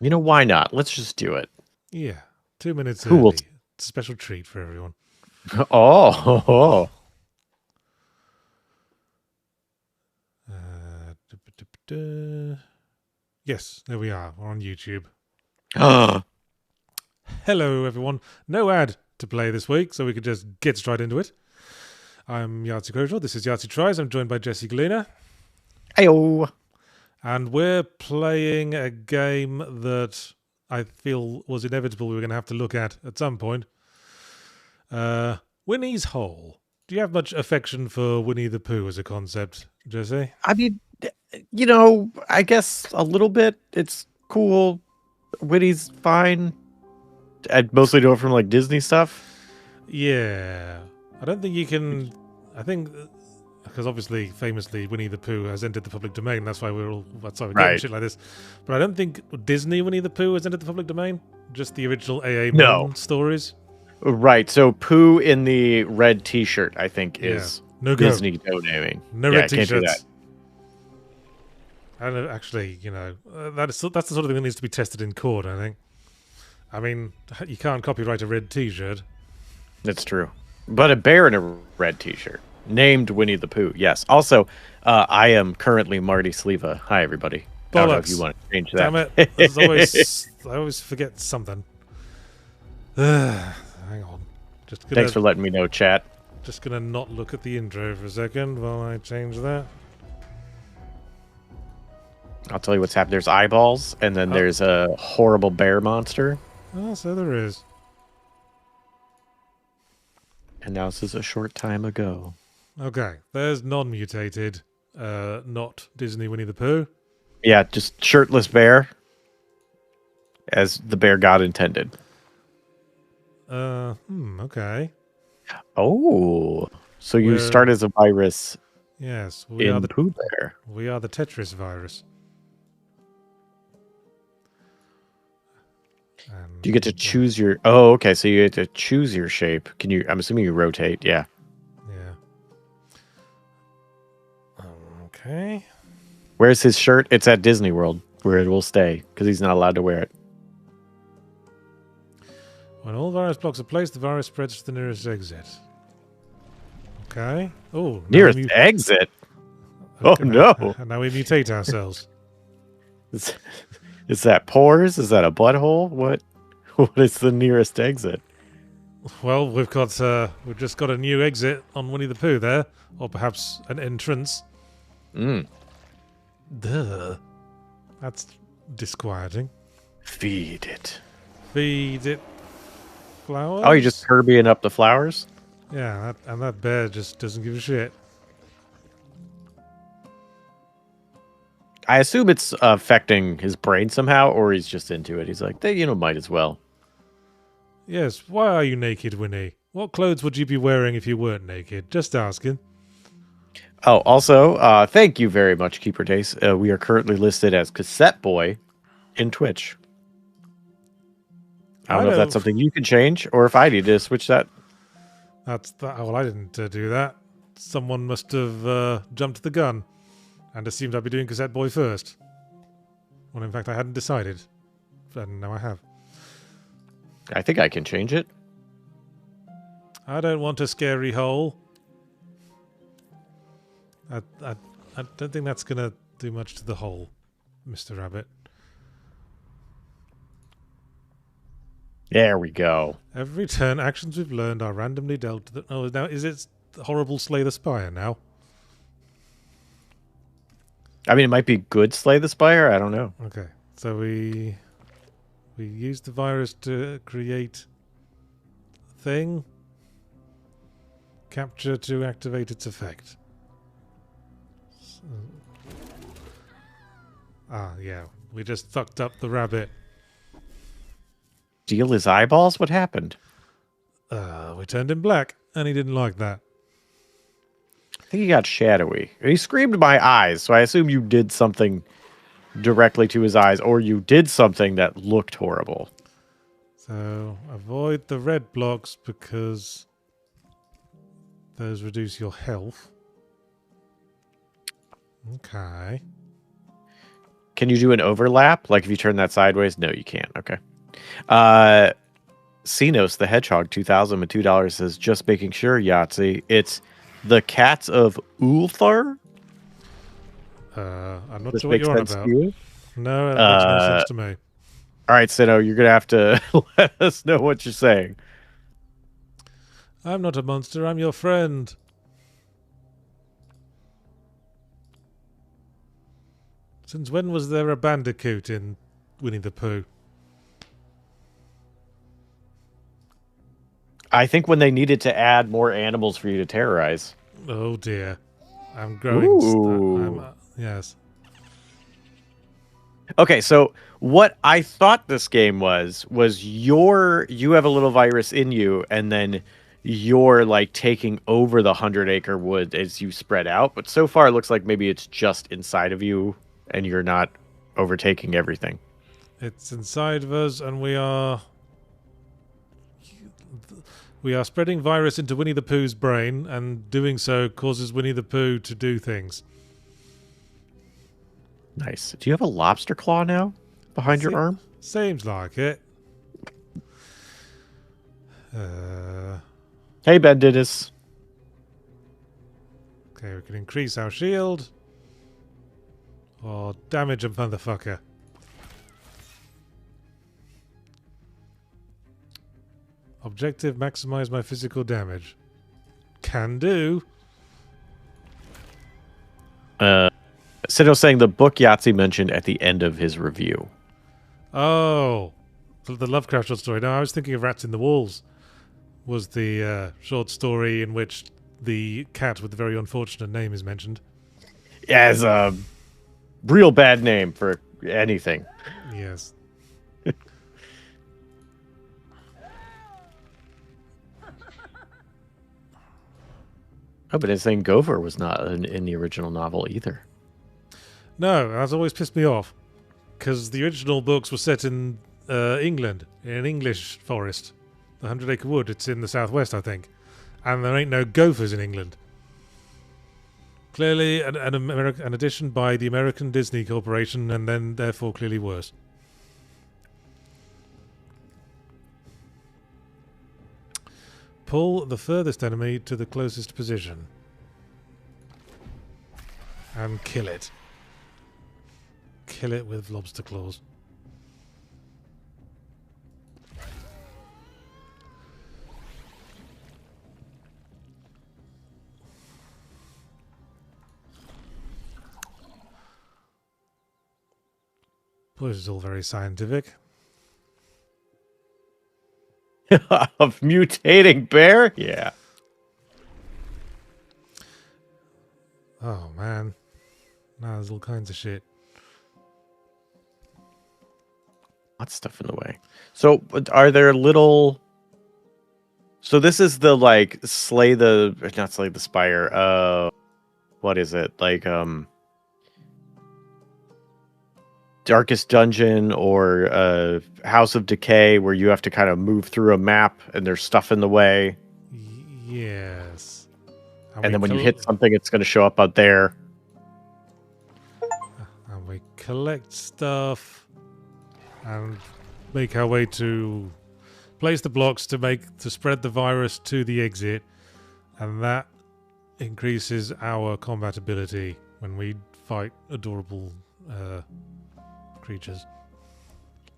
You know, why not? Let's just do it. Yeah, 2 minutes Who will? early. It's a special treat for everyone. Oh, Yes, there we are. We're on YouTube. oh. Hello, everyone. No ad to play this week, so we could just get straight into it. I'm Yahtzee Crucial. This is Yahtzee Tries. I'm joined by Jesse Galena. Ayo. And we're playing a game that I feel was inevitable we were going to have to look at some point. Winnie's Hole. Do you have much affection for Winnie the Pooh as a concept, Jesse? I mean, you know, I guess a little bit. It's cool. Witty's fine. I mostly know it from like Disney stuff. Yeah. I don't think you can. I think because obviously, famously, Winnie the Pooh has entered the public domain. That's why we're getting Right. shit like this. But I don't think Disney Winnie the Pooh has entered the public domain. Just the original A.A. No. Milne stories. Right. So Pooh in the red T-shirt, I think, Yeah. is No go. Disney naming. No Yeah, red I can't do that. t-shirts. And actually, that's the sort of thing that needs to be tested in court. I think. I mean, you can't copyright a red T-shirt. That's true. But a bear in a red T-shirt named Winnie the Pooh. Yes. Also, I am currently Marty Sleva. Hi, everybody. I don't know if you Bollocks! want to change Damn that. it! There's always I always forget something. Hang on. Thanks for letting me know, chat. Just gonna not look at the intro for a second while I change that. I'll tell you what's happened. There's eyeballs, and then there's a horrible bear monster. Oh, so there is. And now this is a short time ago. Okay, there's non-mutated, not Disney Winnie the Pooh. Yeah, just shirtless bear, as the bear god intended. Okay. Oh, so you start as a virus. Yes, we are the Pooh Bear. We are the Tetris virus. Do you get to choose your? Oh, okay. So you get to choose your shape. Can you? I'm assuming you rotate. Yeah. Yeah. Okay. Where's his shirt? It's at Disney World, where it will stay because he's not allowed to wear it. When all virus blocks are placed, the virus spreads to the nearest exit. Okay. Oh, nearest exit. Okay. Oh no! And now we mutate ourselves. Is that pores? Is that a butthole? What is the nearest exit? Well, we've just got a new exit on Winnie the Pooh there, or perhaps an entrance. Duh. That's disquieting. Feed it. Feed it flowers. Oh, you just Kirbying up the flowers? Yeah, that bear just doesn't give a shit. I assume it's affecting his brain somehow, or he's just into it. He's like, might as well. Yes, why are you naked, Winnie? What clothes would you be wearing if you weren't naked? Just asking. Oh, also, thank you very much, Keeper Dace. We are currently listed as Cassette Boy in Twitch. I don't know if that's something you can change, or if I need to switch that. Well, I didn't do that. Someone must have jumped the gun and assumed I'd be doing Cassette Boy first. When in fact I hadn't decided. And now I have. I think I can change it. I don't want a scary hole. I don't think that's going to do much to the hole, Mr. Rabbit. There we go. Every turn, actions we've learned are randomly dealt to the... Oh, now is it horrible Slay the Spire now? I mean, it might be good Slay the Spire. I don't know. Okay, so we use the virus to create thing. Capture to activate its effect. Yeah. We just fucked up the rabbit. Steal his eyeballs? What happened? We turned him black, and he didn't like that. I think he got shadowy. He screamed my eyes, so I assume you did something directly to his eyes, or you did something that looked horrible. So, avoid the red blocks because those reduce your health. Okay. Can you do an overlap? Like if you turn that sideways? No, you can't. Okay. Uh, Xenos the Hedgehog 2000 with $2 says, just making sure, Yahtzee. It's the Cats of Ulthar. I'm not This sure what makes you're on sense to about. you? No, that makes no sense to me. All right, Sino, you're going to have to let us know what you're saying. I'm not a monster, I'm your friend. Since when was there a bandicoot in Winnie the Pooh? I think when they needed to add more animals for you to terrorize. Oh dear. I'm growing. Ooh. Yes. Okay, so what I thought this game was you have a little virus in you, and then you're like taking over the 100-acre wood as you spread out. But so far, it looks like maybe it's just inside of you, and you're not overtaking everything. It's inside of us, and we are spreading virus into Winnie the Pooh's brain, and doing so causes Winnie the Pooh to do things. Nice. Do you have a lobster claw now behind your arm? Seems like it. Hey, Bendidus. Okay, we can increase our shield. Or damage a motherfucker. Objective, maximize my physical damage. Can do. Sino's saying the book Yahtzee mentioned at the end of his review. Oh, the Lovecraft short story. No, I was thinking of Rats in the Walls. Was the short story in which the cat with the very unfortunate name is mentioned. Yeah, it's a real bad name for anything. Yes. Oh, but his name Gopher was not in the original novel either. No, that's always pissed me off. Because the original books were set in England, in an English forest. The 100-acre wood, it's in the southwest, I think. And there ain't no gophers in England. Clearly an addition by the American Disney Corporation, and then therefore clearly worse. Pull the furthest enemy to the closest position. And kill it. Kill it with lobster claws. Boy, this is all very scientific. Of mutating bear? Yeah. Oh, man. Now there's all kinds of shit. Lots of stuff in the way. So are there little... So this is the, like, not slay the spire. What is it? Like, Darkest Dungeon or House of Decay, where you have to kind of move through a map and there's stuff in the way. Yes. And then when you hit something, it's going to show up out there. And we collect stuff and make our way to place the blocks to spread the virus to the exit, and that increases our combat ability when we fight adorable creatures.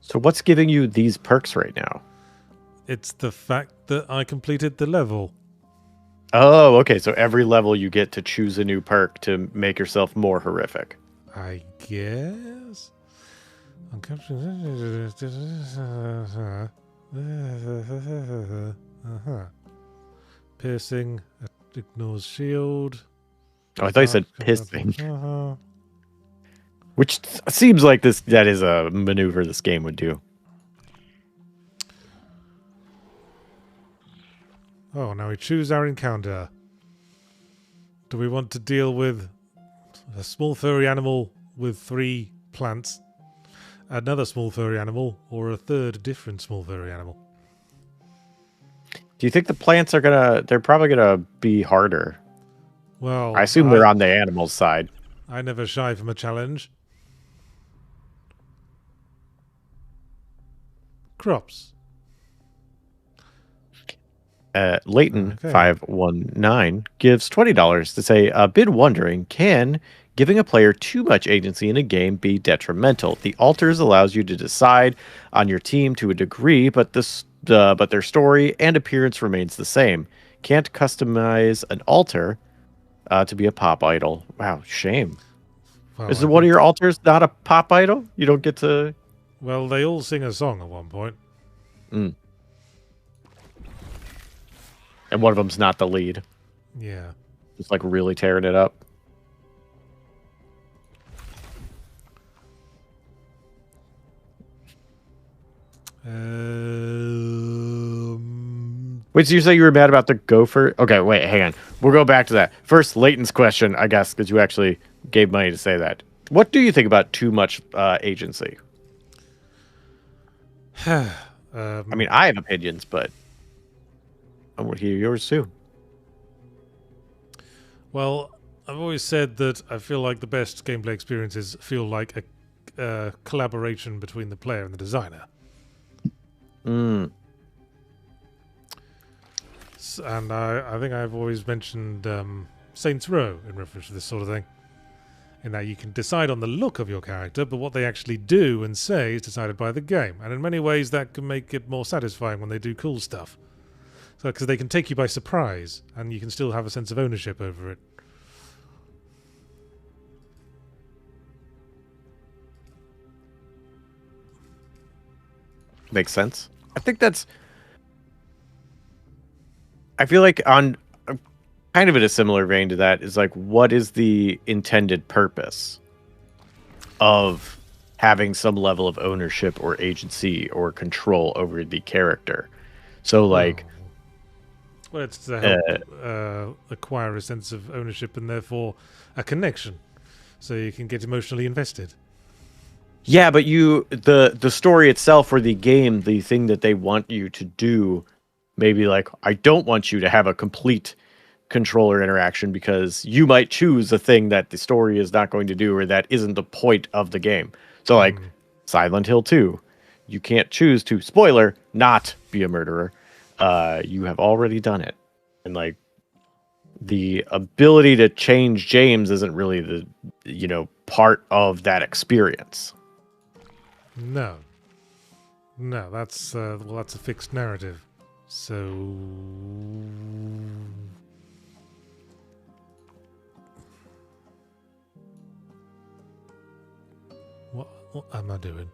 So what's giving you these perks right now? It's the fact that I completed the level. Oh, okay. So every level you get to choose a new perk to make yourself more horrific. I guess. Piercing ignores shield. Oh, I thought you said pissing. Which seems like that is a maneuver this game would do. Oh, now we choose our encounter. Do we want to deal with a small furry animal with 3 plants, another small furry animal, or a third different small furry animal? Do you think the plants they're probably gonna be harder? Well, I assume they're on the animal's side. I never shy from a challenge. Crops. Leighton Okay. 519 gives $20 to say, been wondering, can giving a player too much agency in a game be detrimental? The alters allows you to decide on your team to a degree, but but their story and appearance remains the same. Can't customize an alter to be a pop idol. Wow, shame. Well, Is I one of think, your alters not a pop idol? You don't get to. well, they all sing a song at one point. Mm. And one of them's not the lead. Yeah. Just like really tearing it up. Wait, so you say you were mad about the gopher? Okay, wait, hang on. We'll go back to that. First, Leighton's question, I guess, because you actually gave money to say that. What do you think about too much agency? I mean, I have opinions, but I want to hear yours too. Well, I've always said that I feel like the best gameplay experiences feel like a collaboration between the player and the designer. Mm. And I think I've always mentioned Saints Row in reference to this sort of thing. In that you can decide on the look of your character, but what they actually do and say is decided by the game. And in many ways, that can make it more satisfying when they do cool stuff. So, because they can take you by surprise, and you can still have a sense of ownership over it. Makes sense. I think that's. I feel like on kind of in a similar vein to that is like, what is the intended purpose of having some level of ownership or agency or control over the character? So like, well, it's to help acquire a sense of ownership and therefore a connection, so you can get emotionally invested. yeah, but the story itself or the game, the thing that they want you to do, maybe like, I don't want you to have a complete controller interaction because you might choose a thing that the story is not going to do or that isn't the point of the game. So like Silent Hill 2, you can't choose to, spoiler, not be a murderer. You have already done it. And like the ability to change James isn't really the, part of that experience. No, that's that's a fixed narrative. So what am I doing?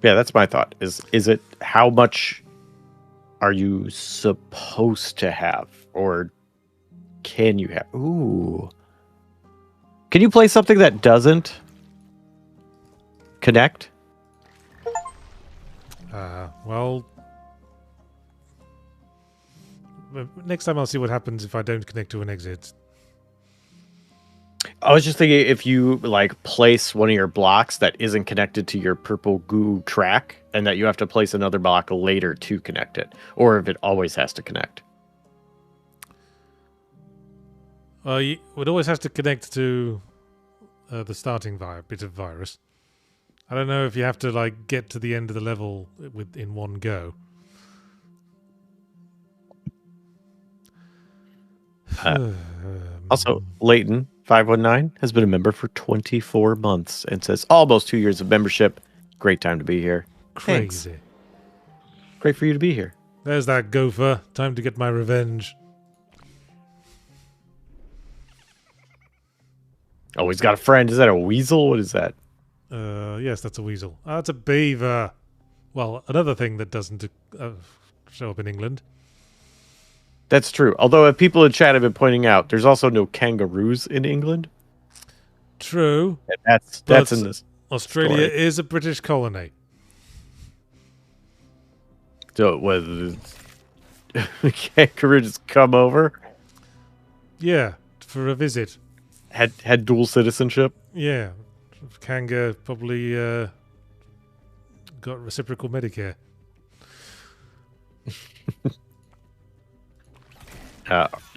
Yeah, that's my thought. Is it how much are you supposed to have, or can you have? Ooh, can you play something that doesn't connect? Well, next time I'll see what happens if I don't connect to an exit. I was just thinking if you like place one of your blocks that isn't connected to your purple goo track, and that you have to place another block later to connect it, or if it always has to connect. It always has to connect to the starting bit of virus. I don't know if you have to like get to the end of the level in one go. Also, Leighton 519 has been a member for 24 months and says almost 2 years of membership. Great time to be here. Crazy. Thanks. Great for you to be here. There's that gopher. Time to get my revenge. Oh, he's got a friend. Is that a weasel? What is that? Yes, that's a weasel. That's a beaver. Well, another thing that doesn't show up in England. That's true. Although people in chat have been pointing out, there's also no kangaroos in England. True. And that's in this. Australia story. is a British colony. So was kangaroo just come over? Yeah, for a visit. Had dual citizenship? Yeah. Kanga probably got reciprocal Medicare.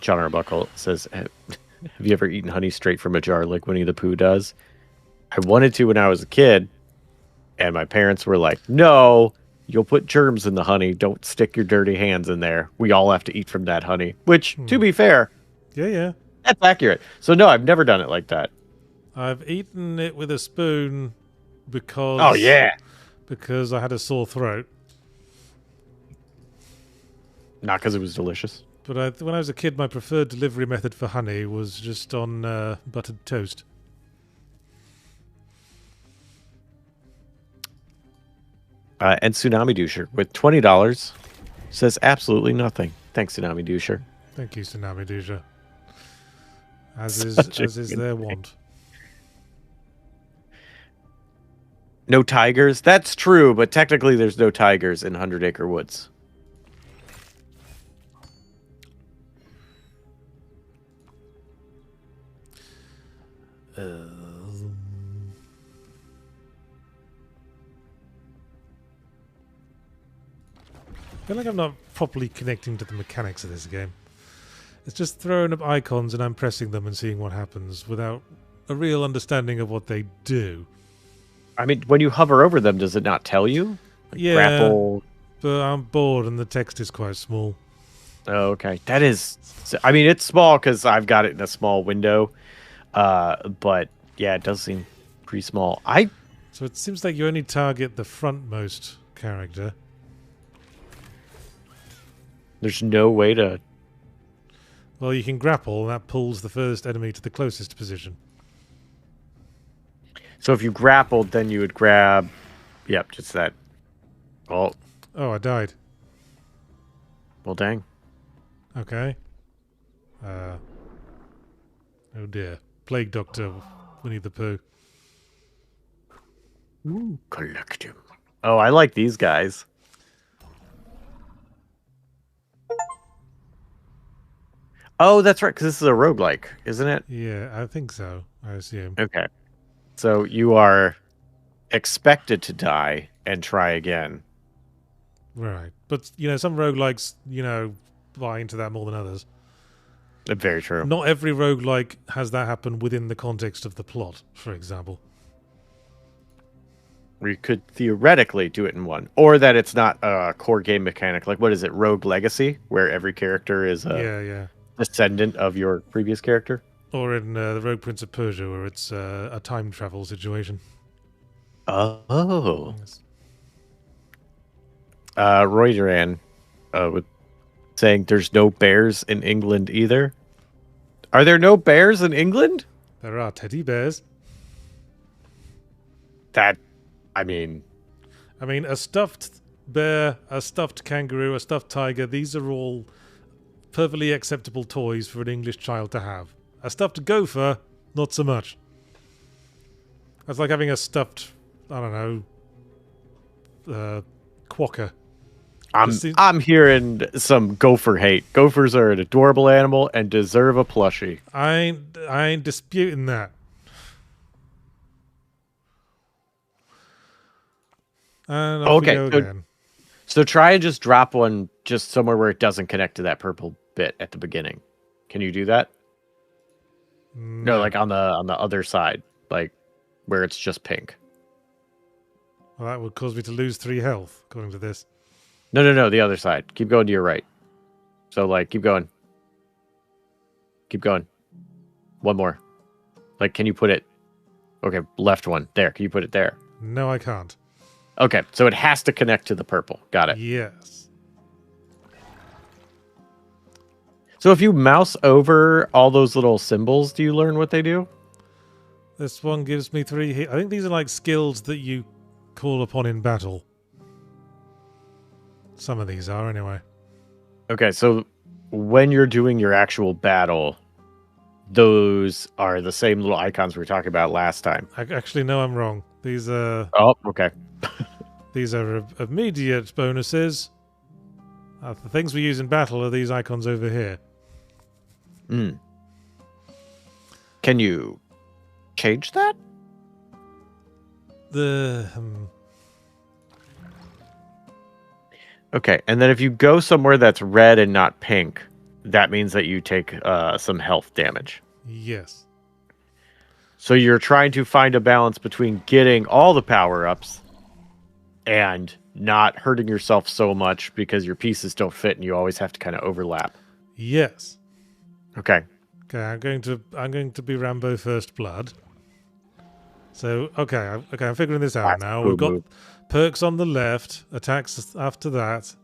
John Arbuckle says, have you ever eaten honey straight from a jar like Winnie the Pooh does? I wanted to when I was a kid, And my parents were like, no, you'll put germs in the honey. Don't stick your dirty hands in there. We all have to eat from that honey. Which, to be fair, Yeah. that's accurate. So no, I've never done it like that. I've eaten it with a spoon because... Oh, yeah. Because I had a sore throat. Not because it was delicious. But when I was a kid, my preferred delivery method for honey was just on buttered toast. And Tsunami Doucher with $20 says absolutely nothing. Thanks, Tsunami Doucher. Thank you, Tsunami Dusha. As Such a is good their name. want. No tigers? That's true, but technically there's no tigers in 100 Acre Woods. I feel like I'm not properly connecting to the mechanics of this game. It's just throwing up icons and I'm pressing them and seeing what happens without a real understanding of what they do. I mean, when you hover over them, does it not tell you? Like Yeah. Grapple. But I'm bored and the text is quite small. Oh, okay. That is... I mean, it's small because I've got it in a small window. But, yeah, it does seem pretty small. So it seems like you only target the frontmost character. There's no way to... Well, you can grapple, and that pulls the first enemy to the closest position. So if you grappled, then you would grab... Yep, just that. Oh, Oh, I died. well, dang. Okay. Oh dear. Plague Doctor Winnie the Pooh. Ooh, collect him. Oh, I like these guys. Oh, that's right, because this is a roguelike, isn't it? Yeah, I think so. I assume. Okay. So you are expected to die and try again. Right. But, you know, some roguelikes, you know, buy into that more than others. Very true. Not every roguelike has that happen within the context of the plot, for example. We could theoretically do it in one. Or that it's not a core game mechanic. Like, what is it, Rogue Legacy? Where every character is a Yeah. descendant of your previous character? Or in the Rogue Prince of Persia, where it's a time travel situation. Oh. Yes. Roy Duran with saying there's no bears in England either. Are there no bears in England? There are teddy bears. I mean, a stuffed bear, a stuffed kangaroo, a stuffed tiger, these are all perfectly acceptable toys for an English child to have. A stuffed gopher, not so much. That's like having a stuffed, I don't know, quokka. I'm hearing some gopher hate. Gophers are an adorable animal and deserve a plushie. I ain't disputing that. And off we go again. So try and just drop one just somewhere where it doesn't connect to that purple bit at the beginning. Can you do that? No, like on the other side, like where it's just pink. Well, that would cause me to lose 3 health, according to this. No, the other side. Keep going to your right. So, like, keep going. Keep going. One more. Like, can you put it... Okay, left one. There. Can you put it there? No, I can't. Okay, so it has to connect to the purple. Got it. Yes. So if you mouse over all those little symbols, do you learn what they do? This one gives me 3 hit. I think these are like skills that you call upon in battle. Some of these are, anyway. Okay, so when you're doing your actual battle, those are the same little icons we were talking about last time. Actually, no, I'm wrong. These are... Oh, okay. These are immediate bonuses. The things we use in battle are these icons over here. Can you change that? Okay, and then if you go somewhere that's red and not pink, that means that you take some health damage. Yes. So you're trying to find a balance between getting all the power-ups and not hurting yourself so much because your pieces don't fit and you always have to kind of overlap. Yes. Okay. Okay, I'm going to be Rambo First Blood. So I'm figuring this out That's now. a cool We've got move. perks on the left, attacks after that.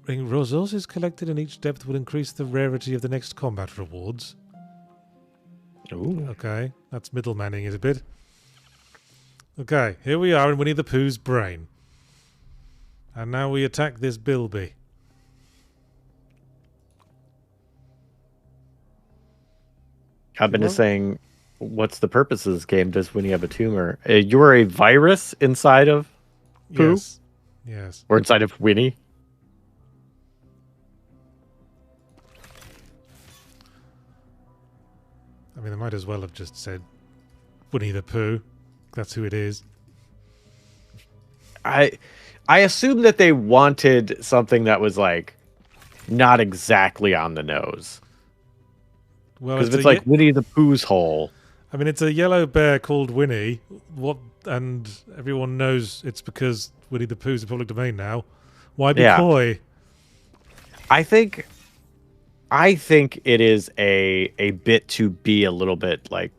Resources collected in each depth will increase the rarity of the next combat rewards. Ooh. Okay, that's middlemaning it a bit. Okay, here we are in Winnie the Pooh's brain. And now we attack this Bilby. I've been just saying, what's the purpose of this game? Does Winnie have a tumor? You're a virus inside of Pooh? Yes. Yes. Or inside of Winnie? I mean, they might as well have just said Winnie the Pooh. That's who it is. I assume that they wanted something that was like not exactly on the nose. Well, Because if it's like Winnie the Pooh's hole. I mean, it's a yellow bear called Winnie. And everyone knows it's because Winnie the Pooh's in public domain now. Why be coy? I think it is a bit to be a little bit like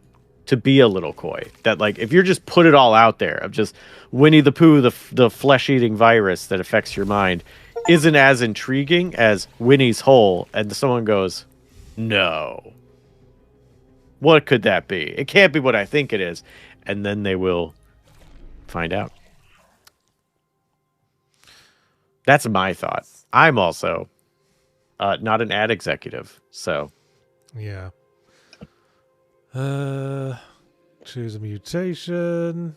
to be a little coy. That like if you're just put it all out there of just Winnie the Pooh, the flesh-eating virus that affects your mind, isn't as intriguing as Winnie's hole, and someone goes, no. What could that be? It can't be what I think it is. And then they will find out. That's my thought. I'm also not an ad executive, so. Yeah. Choose a mutation.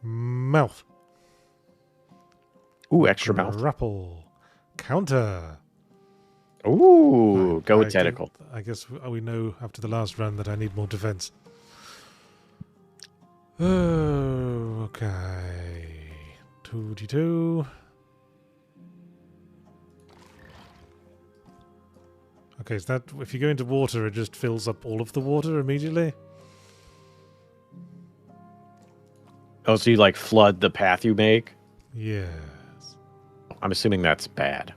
Mouth. Ooh, extra mouth. Grapple. Counter. Ooh, go with tentacle. I guess we know after the last run that I need more defense. Oh, okay. 2d2. Okay, is that if you go into water, it just fills up all of the water immediately? Oh, so you like flood the path you make? Yes. I'm assuming that's bad.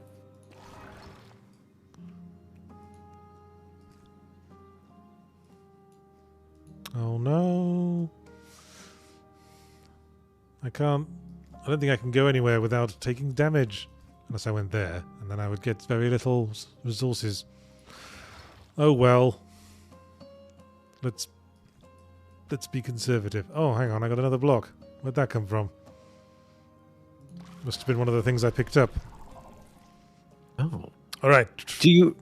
Oh no. I don't think I can go anywhere without taking damage. Unless I went there, and then I would get very little resources. Oh well. Let's be conservative. Oh, hang on, I got another block. Where'd that come from? Must have been one of the things I picked up. Oh. All right. Do you...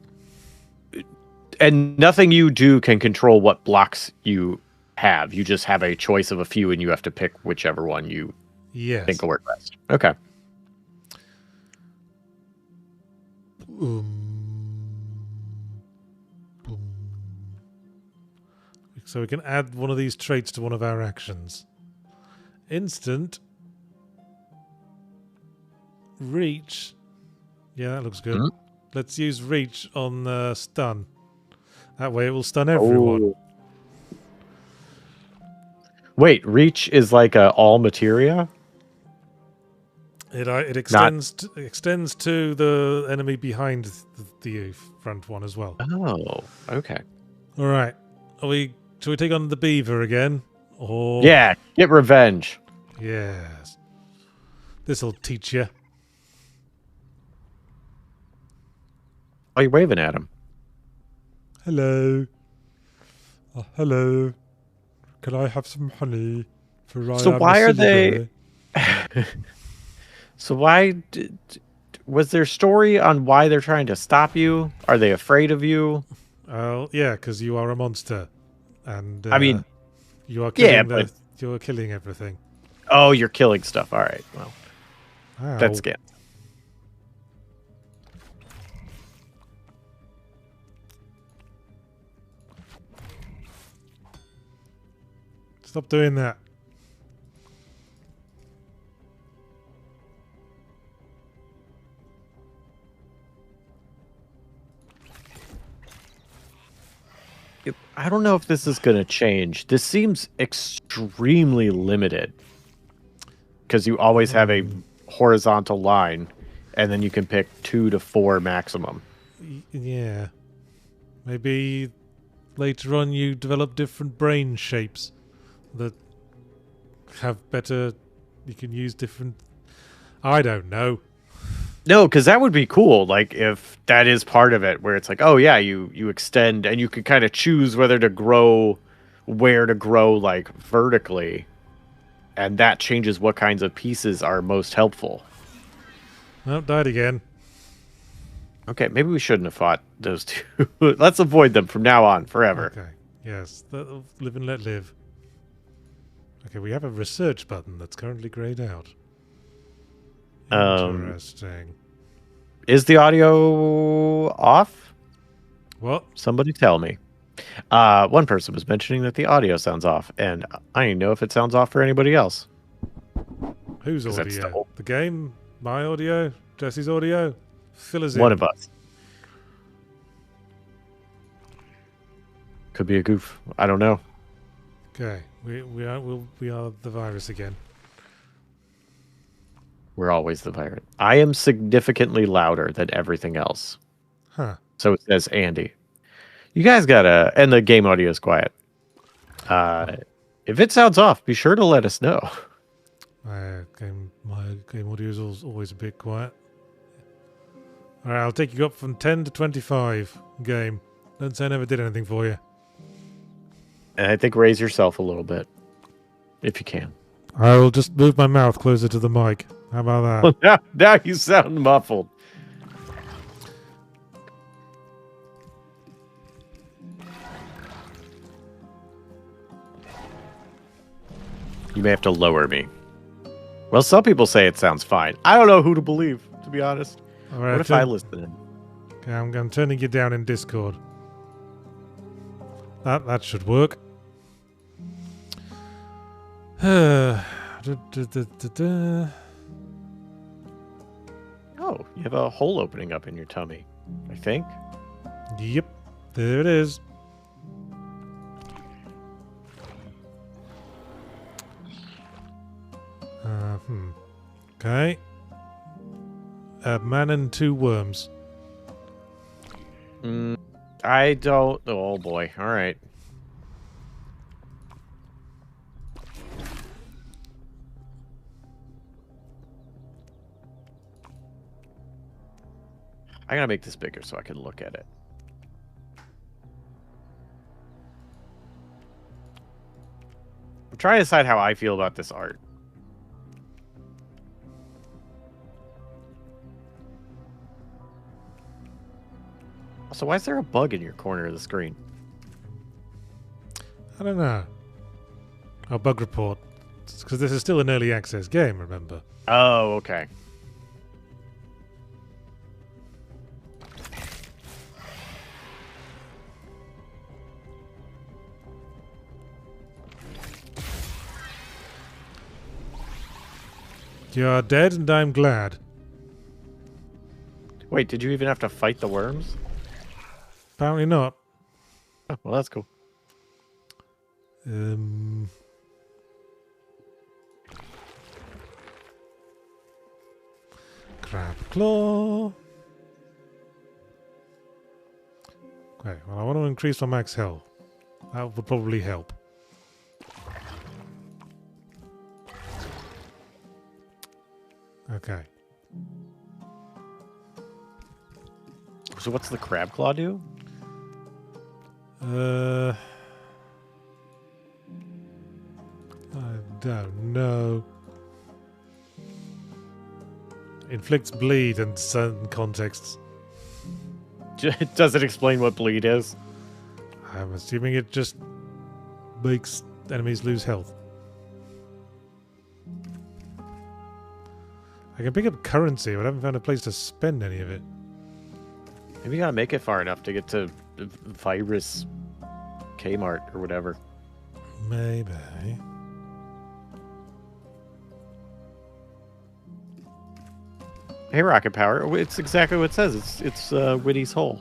And nothing you do can control what blocks you have. You just have a choice of a few, and you have to pick whichever one you think will work best. Okay. So we can add one of these traits to one of our actions. Instant. Reach. Yeah, that looks good. Mm-hmm. Let's use reach on stun. That way it will stun everyone. Oh. Wait, reach is like a all materia? It extends to the enemy behind the front one as well. Oh, okay. All right. Shall we take on the beaver again? Or Yeah, get revenge. Yes. This'll teach you. Why are you waving at him? Hello. Hello. Can I have some honey? So why are they... So why... Was there story on why they're trying to stop you? Are they afraid of you? Yeah, because you are a monster. And I mean... You are killing but... You are killing everything. Oh, you're killing stuff. All right. Well, Ow. that's good. Stop doing that. I don't know if this is going to change. This seems extremely limited because you always have a horizontal line, and then you can pick 2 to 4 maximum. Yeah. Maybe later on you develop different brain shapes that have better... You can use different... I don't know. No, because that would be cool. Like if that is part of it, where it's like, oh yeah, you extend and you can kind of choose where to grow like vertically, and that changes what kinds of pieces are most helpful. Oh, died again. Okay, maybe we shouldn't have fought those two. Let's avoid them from now on forever. Okay. Yes. Live and let live. Okay, we have a research button that's currently grayed out. Interesting. Is the audio off? What? Somebody tell me. One person was mentioning that the audio sounds off, and I don't know if it sounds off for anybody else. Whose audio? The game? My audio? Jesse's audio? Fill us in. One of us. Could be a goof. I don't know. Okay, we are the virus again. We're always the virus. I am significantly louder than everything else. Huh. So it says Andy. You guys gotta, and the game audio is quiet. If it sounds off, be sure to let us know. My game audio is always a bit quiet. Alright, I'll take you up from 10 to 25. Game. Don't say I never did anything for you. And I think raise yourself a little bit, if you can. I will just move my mouth closer to the mic. How about that? Well, now you sound muffled. You may have to lower me. Well, some people say it sounds fine. I don't know who to believe, to be honest. All right, what if I listen in? Okay, I'm turning you down in Discord. That should work. Oh, you have a hole opening up in your tummy, I think. Yep, there it is. Okay. A man and 2 worms. I don't... Oh, boy. All right. I gotta make this bigger so I can look at it. I'm trying to decide how I feel about this art. Also, why is there a bug in your corner of the screen? I don't know. Oh, bug report. Because this is still an early access game, remember? Oh, okay. You are dead, and I'm glad. Wait, did you even have to fight the worms? Apparently not. Oh, well, that's cool. Crab claw. Okay, well, I want to increase my max health. That would probably help. Okay. So what's the crab claw do? I don't know. Inflicts bleed in certain contexts. Does it explain what bleed is? I'm assuming it just makes enemies lose health. I can pick up currency, but I haven't found a place to spend any of it. Maybe you gotta make it far enough to get to Virus Kmart or whatever. Maybe. Hey, Rocket Power. It's exactly what it says. It's Winnie's hole.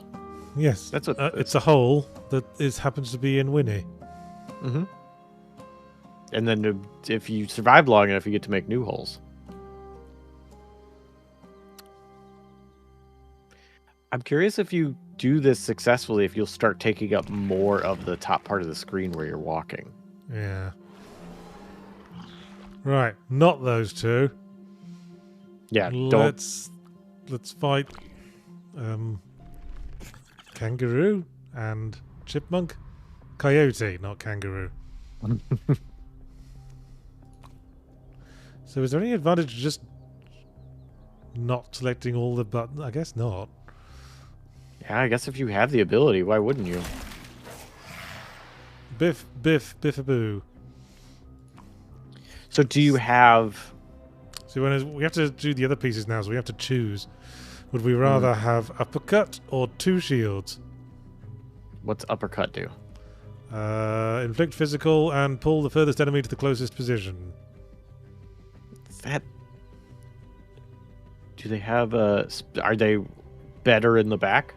Yes. That's what it's a hole that happens to be in Winnie. Mm-hmm. And then if you survive long enough, you get to make new holes. I'm curious if you do this successfully, if you'll start taking up more of the top part of the screen where you're walking. Yeah. Right, not those two. Yeah, Let's fight kangaroo and chipmunk. Coyote, not kangaroo. So is there any advantage to just not selecting all the buttons? I guess not. Yeah, I guess if you have the ability, why wouldn't you? Biff, biff, biff-a-boo. So do you have... So we have to do the other pieces now, so we have to choose. Would we rather have uppercut or two shields? What's uppercut do? Inflict physical and pull the furthest enemy to the closest position. Is that... Do they have a... Are they better in the back?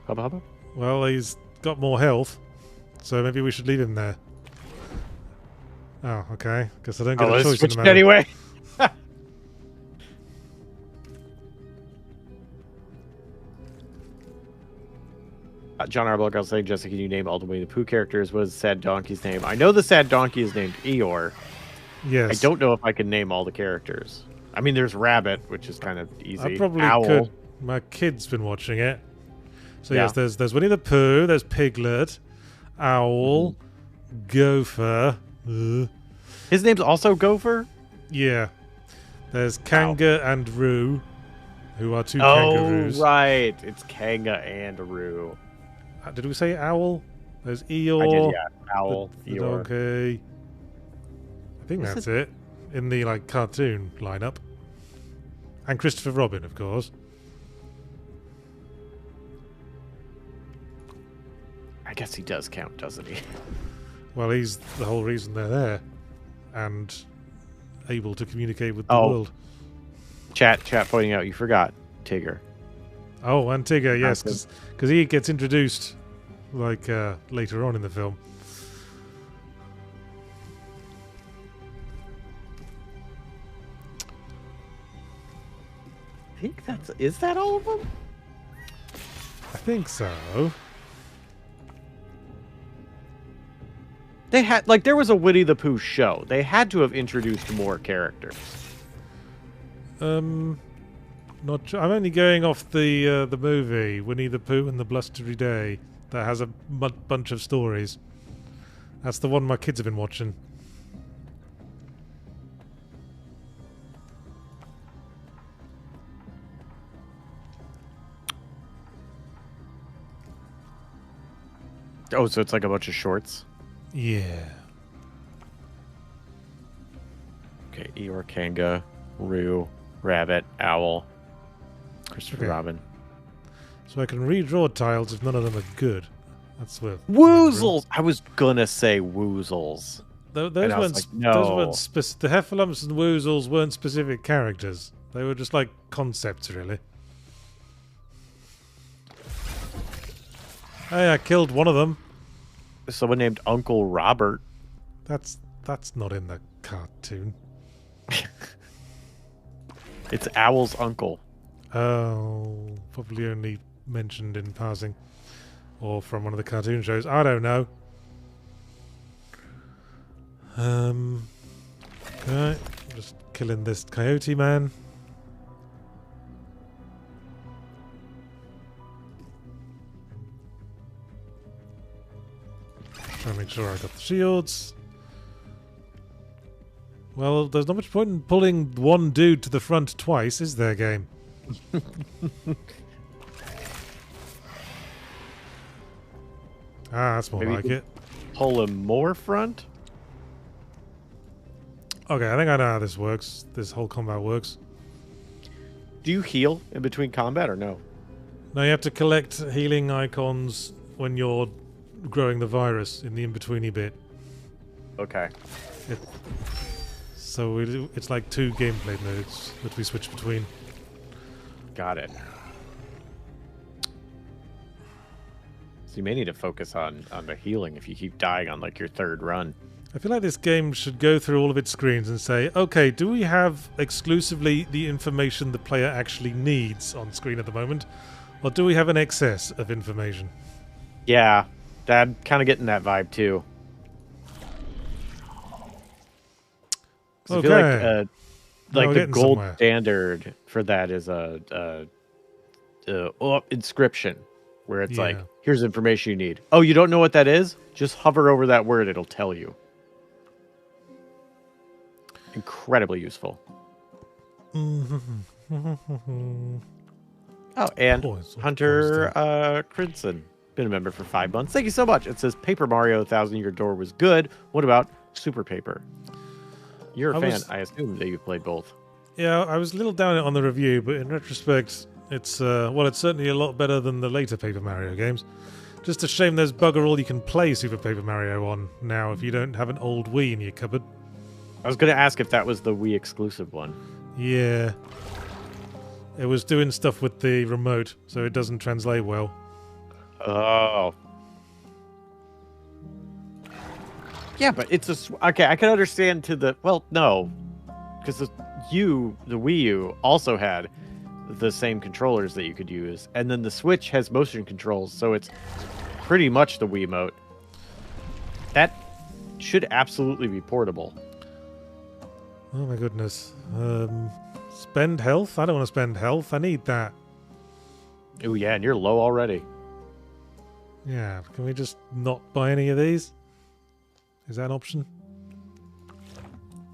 Hubba hubba? Well, he's got more health, so maybe we should leave him there. Oh, okay. Guess I don't get a choice in the matter. Anyway. John Arblock, I'll say, Jessica, can you name ultimately the Pooh characters? What is Sad Donkey's name? I know the Sad Donkey is named Eeyore. Yes. I don't know if I can name all the characters. I mean, there's Rabbit, which is kind of easy. I probably Owl. could. My kid's been watching it. So Yeah. yes, there's Winnie the Pooh, there's Piglet, Owl, Gopher. His name's also Gopher? Yeah. There's Kanga and Roo, who are two kangaroos. Oh, right. It's Kanga and Roo. Did we say Owl? There's Eeyore. I did, yeah. Owl, the Eeyore. donkey. I think that's it. In the cartoon lineup. And Christopher Robin, of course. I guess he does count, doesn't he? Well, he's the whole reason they're there. And able to communicate with the world. Chat pointing out you forgot Tigger. Oh, and Tigger, yes, because he gets introduced later on in the film. I think is that all of them? I think so. They had there was a Winnie the Pooh show. They had to have introduced more characters. Not sure. I'm only going off the movie Winnie the Pooh and the Blustery Day that has a bunch of stories. That's the one my kids have been watching. Oh, so it's like a bunch of shorts? Yeah. Okay, Eeyore, Kanga, Roo, Rabbit, Owl, Christopher Robin. So I can redraw tiles if none of them are good. That's worth Woozles! I was gonna say Woozles. Those And I was weren't, like, no. those weren't the Heffalumps and Woozles weren't specific characters. They were just like concepts, really. Hey, I killed one of them. Someone named Uncle Robert. That's not in the cartoon. It's Owl's uncle. Oh, probably only mentioned in passing. Or from one of the cartoon shows. I don't know. Okay, just killing this coyote man. Trying to make sure I got the shields. Well, there's not much point in pulling one dude to the front twice, is there, game? That's more Maybe like it. Pull him more front? Okay, I think I know how this works. This whole combat works. Do you heal in between combat or no? Now you have to collect healing icons when you're growing the virus in the in-betweeny bit. Okay. So it's like two gameplay modes that we switch between. Got it. So you may need to focus on the healing if you keep dying on like your third run. I feel like this game should go through all of its screens and say, okay, do we have exclusively the information the player actually needs on screen at the moment? Or do we have an excess of information? Yeah, I'm kind of getting that vibe too. Okay. I feel like the gold somewhere. standard for that is a inscription, where it's like, here's information you need. Oh, you don't know what that is? Just hover over that word; it'll tell you. Incredibly useful. Oh, and Hunter Crimson, been a member for 5 months. Thank you so much. It says Paper Mario 1,000 Year Door was good. What about Super Paper? You're a fan. I assume that you played both. Yeah, I was a little down on the review, but in retrospect, it's it's certainly a lot better than the later Paper Mario games. Just a shame there's bugger all you can play Super Paper Mario on now if you don't have an old Wii in your cupboard. I was going to ask if that was the Wii exclusive one. Yeah. It was doing stuff with the remote, so it doesn't translate well. Oh. Yeah, but it's a... Okay, I can understand to the... Well, no. Because the Wii U also had the same controllers that you could use. And then the Switch has motion controls, so it's pretty much the Wiimote. That should absolutely be portable. Oh my goodness. Spend health? I don't want to spend health. I need that. Oh yeah, and you're low already. Yeah, can we just not buy any of these? Is that an option?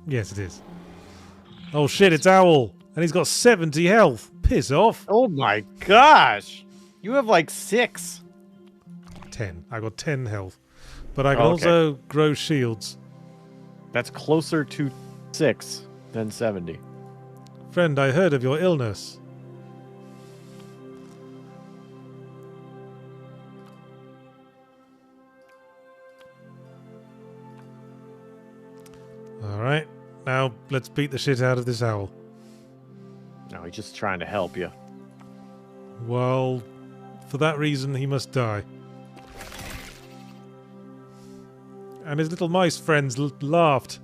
Yes, it is. Oh shit, it's Owl! And he's got 70 health! Piss off! Oh my gosh! You have like 6. 10. I got 10 health. But I can also grow shields. That's closer to 6 than 70. Friend, I heard of your illness. Alright, now let's beat the shit out of this owl. No, he's just trying to help you. Well, for that reason he must die. And his little mice friends laughed.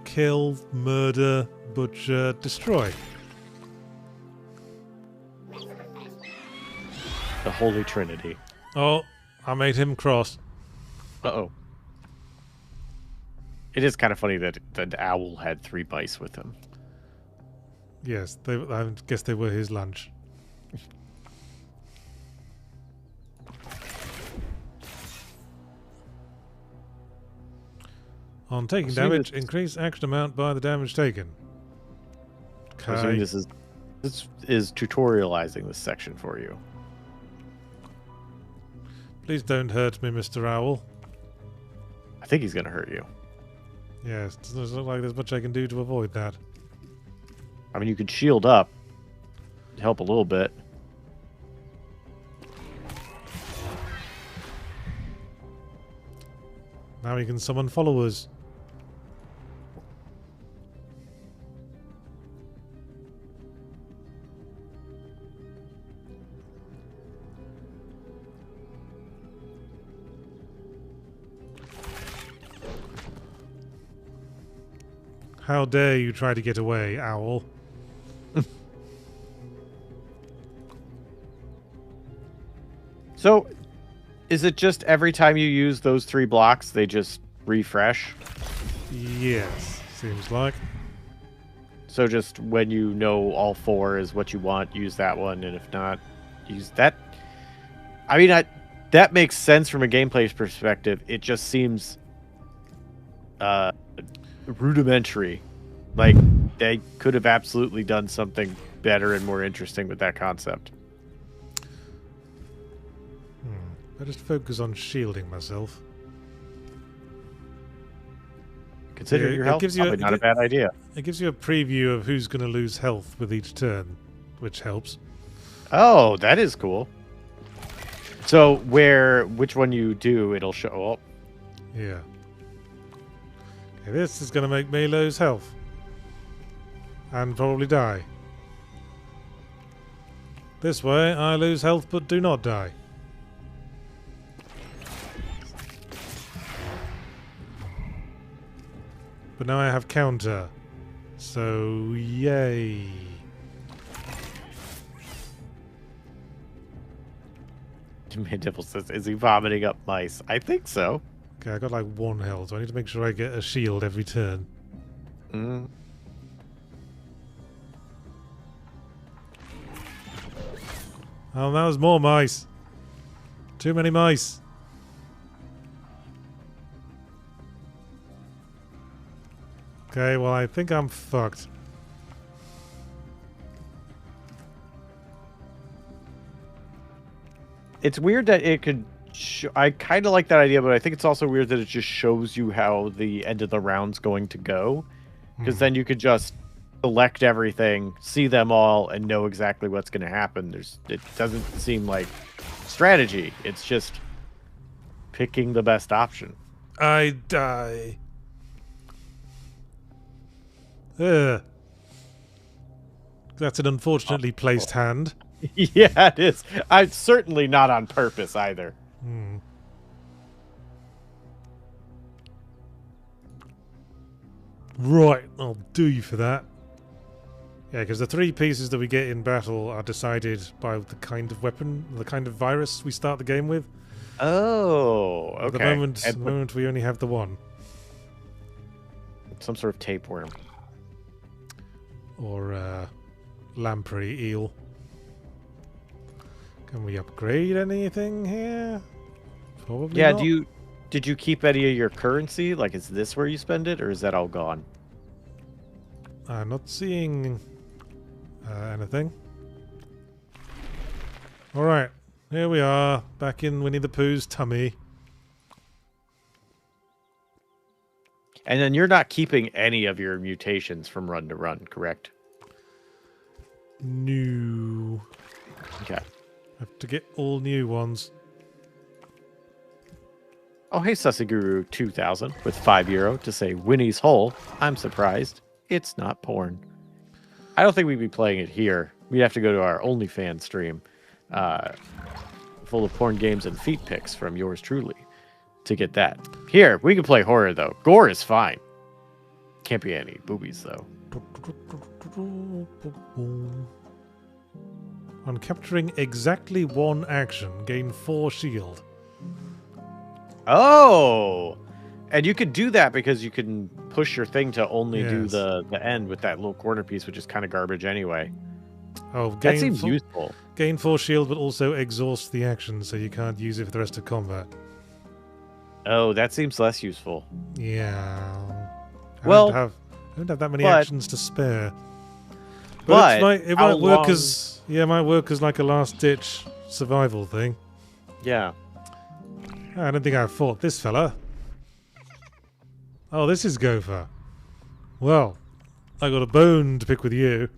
Kill, murder, butcher, destroy. The Holy Trinity. Oh, I made him cross. Uh-oh. It is kind of funny that the owl had 3 mice with him. Yes, I guess they were his lunch. On taking damage, increase action amount by the damage taken. Okay. This is tutorializing this section for you. Please don't hurt me, Mr. Owl. I think he's going to hurt you. Yes, it doesn't look like there's much I can do to avoid that. I mean, you could shield up. Help a little bit. Now we can summon followers. How dare you try to get away, Owl? So, is it just every time you use those 3 blocks, they just refresh? Yes, seems like. So just when you know all 4 is what you want, use that one, and if not, use that. I mean, that makes sense from a gameplay perspective. It just seems rudimentary. Like, they could have absolutely done something better and more interesting with that concept. I just focus on shielding myself. Considering your It health, gives you probably not a bad idea. It gives you a preview of who's going to lose health with each turn, which helps. Oh, that is cool. So which one you do, it'll show up. Yeah. Okay, this is going to make me lose health. And probably die. This way, I lose health but do not die. But now I have counter. So, yay. Mandibble says, is he vomiting up mice? I think so. Okay, I got like 1 health, so I need to make sure I get a shield every turn. Mm. Oh, that was more mice. Too many mice. Okay, well, I think I'm fucked. It's weird that it could... I kind of like that idea, but I think it's also weird that it just shows you how the end of the round's going to go. Because then you could just select everything, see them all, and know exactly what's going to happen. It doesn't seem like strategy. It's just picking the best option. I die. Ugh. That's an unfortunately placed hand. Yeah, it is. I'm certainly not on purpose either. Hmm. Right, I'll do you for that. Yeah, because the 3 pieces that we get in battle are decided by the kind of weapon, the kind of virus we start the game with. Oh, okay. At the moment we only have the 1. Some sort of tapeworm. Or lamprey eel. Can we upgrade anything here? Probably Yeah, not. did you keep any of your currency? Like, is this where you spend it, or is that all gone? I'm not seeing anything. Alright, here we are, back in Winnie the Pooh's tummy. And then you're not keeping any of your mutations from run to run, correct? New. Okay. Have to get all new ones. Oh, hey, Sussiguru 2000 with €5 to say Winnie's hole. I'm surprised. It's not porn. I don't think we'd be playing it here. We'd have to go to our OnlyFans stream, full of porn games and feet pics from yours truly, to get that. Here, we can play horror though. Gore is fine. Can't be any boobies though. On capturing exactly 1 action, gain 4 shield. Oh, and you could do that because you can push your thing to only do Yes. the end with that little corner piece, which is kind of garbage anyway. Oh, That seems useful. Gain 4 shield, but also exhaust the action, so you can't use it for the rest of combat. Oh, that seems less useful. Yeah. Well, I don't have that many but- actions to spare. But it how might work long- as it might work as like a last ditch survival thing. Yeah. I don't think I've fought this fella. Oh, this is Gopher. Well, I got a bone to pick with you.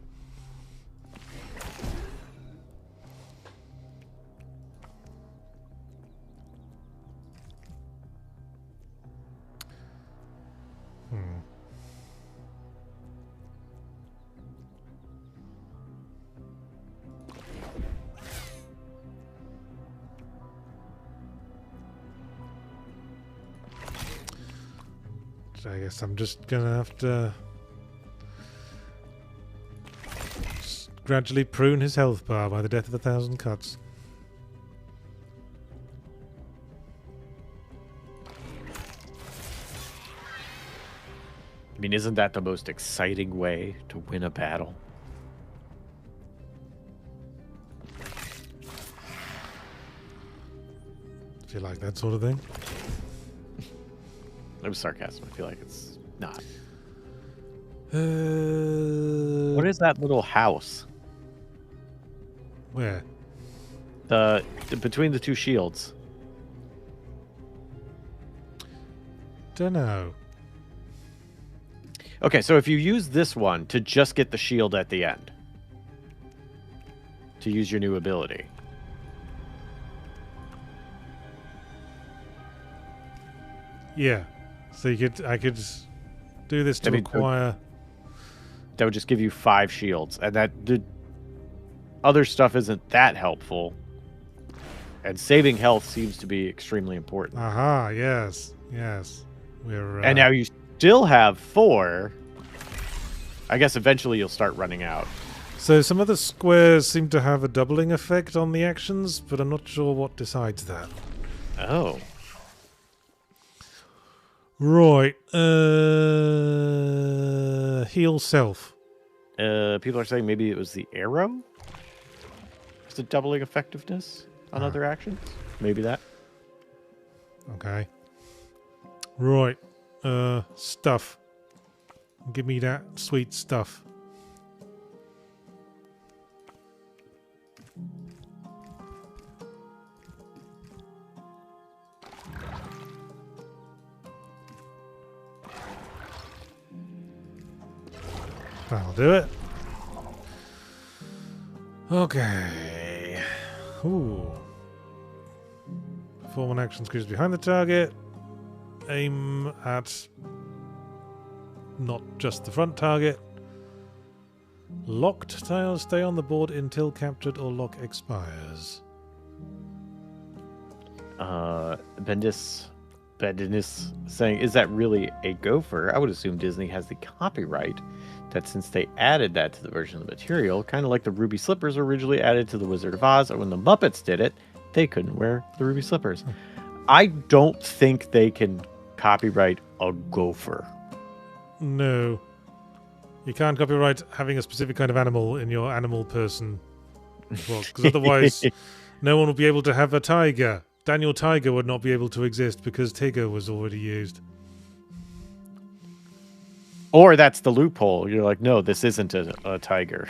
I guess I'm just gonna have to gradually prune his health bar by the death of 1,000 cuts. I mean, isn't that the most exciting way to win a battle? Do you like that sort of thing? It was sarcasm. I feel like it's not. What What is that little house? Where? Between the 2 shields. Dunno. Okay, so if you use this one to just get the shield at the end, to use your new ability. Yeah. So I could do this to acquire. That would just give you 5 shields, and the other stuff isn't that helpful. And saving health seems to be extremely important. Aha! Yes, yes. We're. And now you still have 4. I guess eventually you'll start running out. So some of the squares seem to have a doubling effect on the actions, but I'm not sure what decides that. Oh. Right. Heal self. People are saying maybe it was the arrow? Is it doubling effectiveness on other actions? Maybe that. Okay. Right. Stuff. Give me that sweet stuff. That'll do it. Okay. Ooh. Perform an action screws behind the target. Aim at not just the front target. Locked tiles stay on the board until captured or lock expires. Bendis saying, is that really a gopher? I would assume Disney has the copyright that since they added that to the version of the material, kind of like the ruby slippers were originally added to the Wizard of Oz, or when the Muppets did it, they couldn't wear the ruby slippers. I don't think they can copyright a gopher. No. You can't copyright having a specific kind of animal in your animal person. Well, because otherwise no one will be able to have a tiger. Daniel Tiger would not be able to exist because Tigger was already used. Or that's the loophole. You're like, no, this isn't a tiger.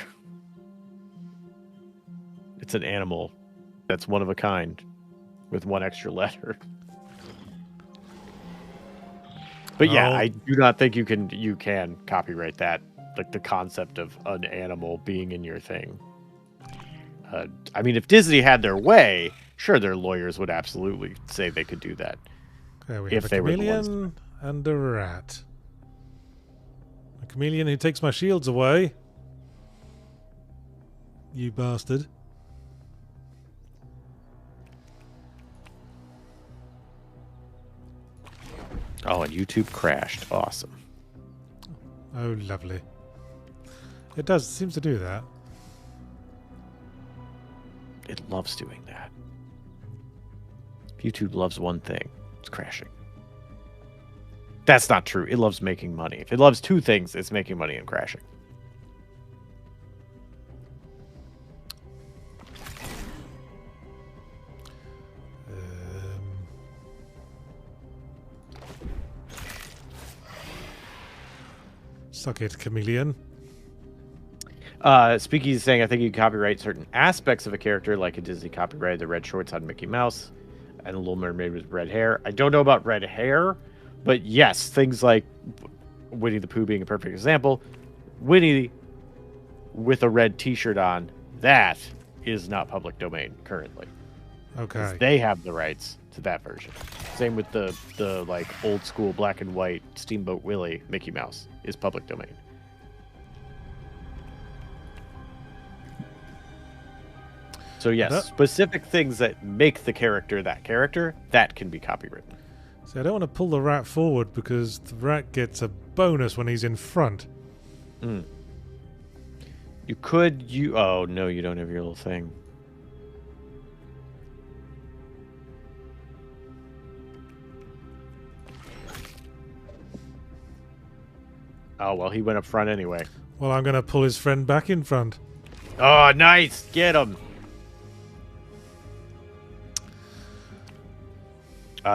It's an animal that's one of a kind with one extra letter. But yeah, I do not think you can copyright that, like the concept of an animal being in your thing. I mean, if Disney had their way, sure, their lawyers would absolutely say they could do that. Okay, we have a chameleon and a rat. A chameleon who takes my shields away. You bastard. Oh, and YouTube crashed. Awesome. Oh, lovely. It seems to do that. It loves doing that. YouTube loves one thing. It's crashing. That's not true. It loves making money. If it loves 2 things, it's making money and crashing. Suck it, chameleon. Speaky is saying, I think you can copyright certain aspects of a character, like a Disney copyrighted the red shorts on Mickey Mouse and the Little Mermaid with red hair. I don't know about red hair, but yes, things like Winnie the Pooh being a perfect example. Winnie with a red t-shirt on, that is not public domain currently. Okay. They have the rights to that version. Same with the like old school black and white Steamboat Willie Mickey Mouse is public domain. So yes, specific things that make the character that can be copywritten. See, I don't want to pull the rat forward because the rat gets a bonus when he's in front. Mm. You could oh no, you don't have your little thing. Oh well, he went up front anyway. Well, I'm going to pull his friend back in front. Oh, nice! Get him!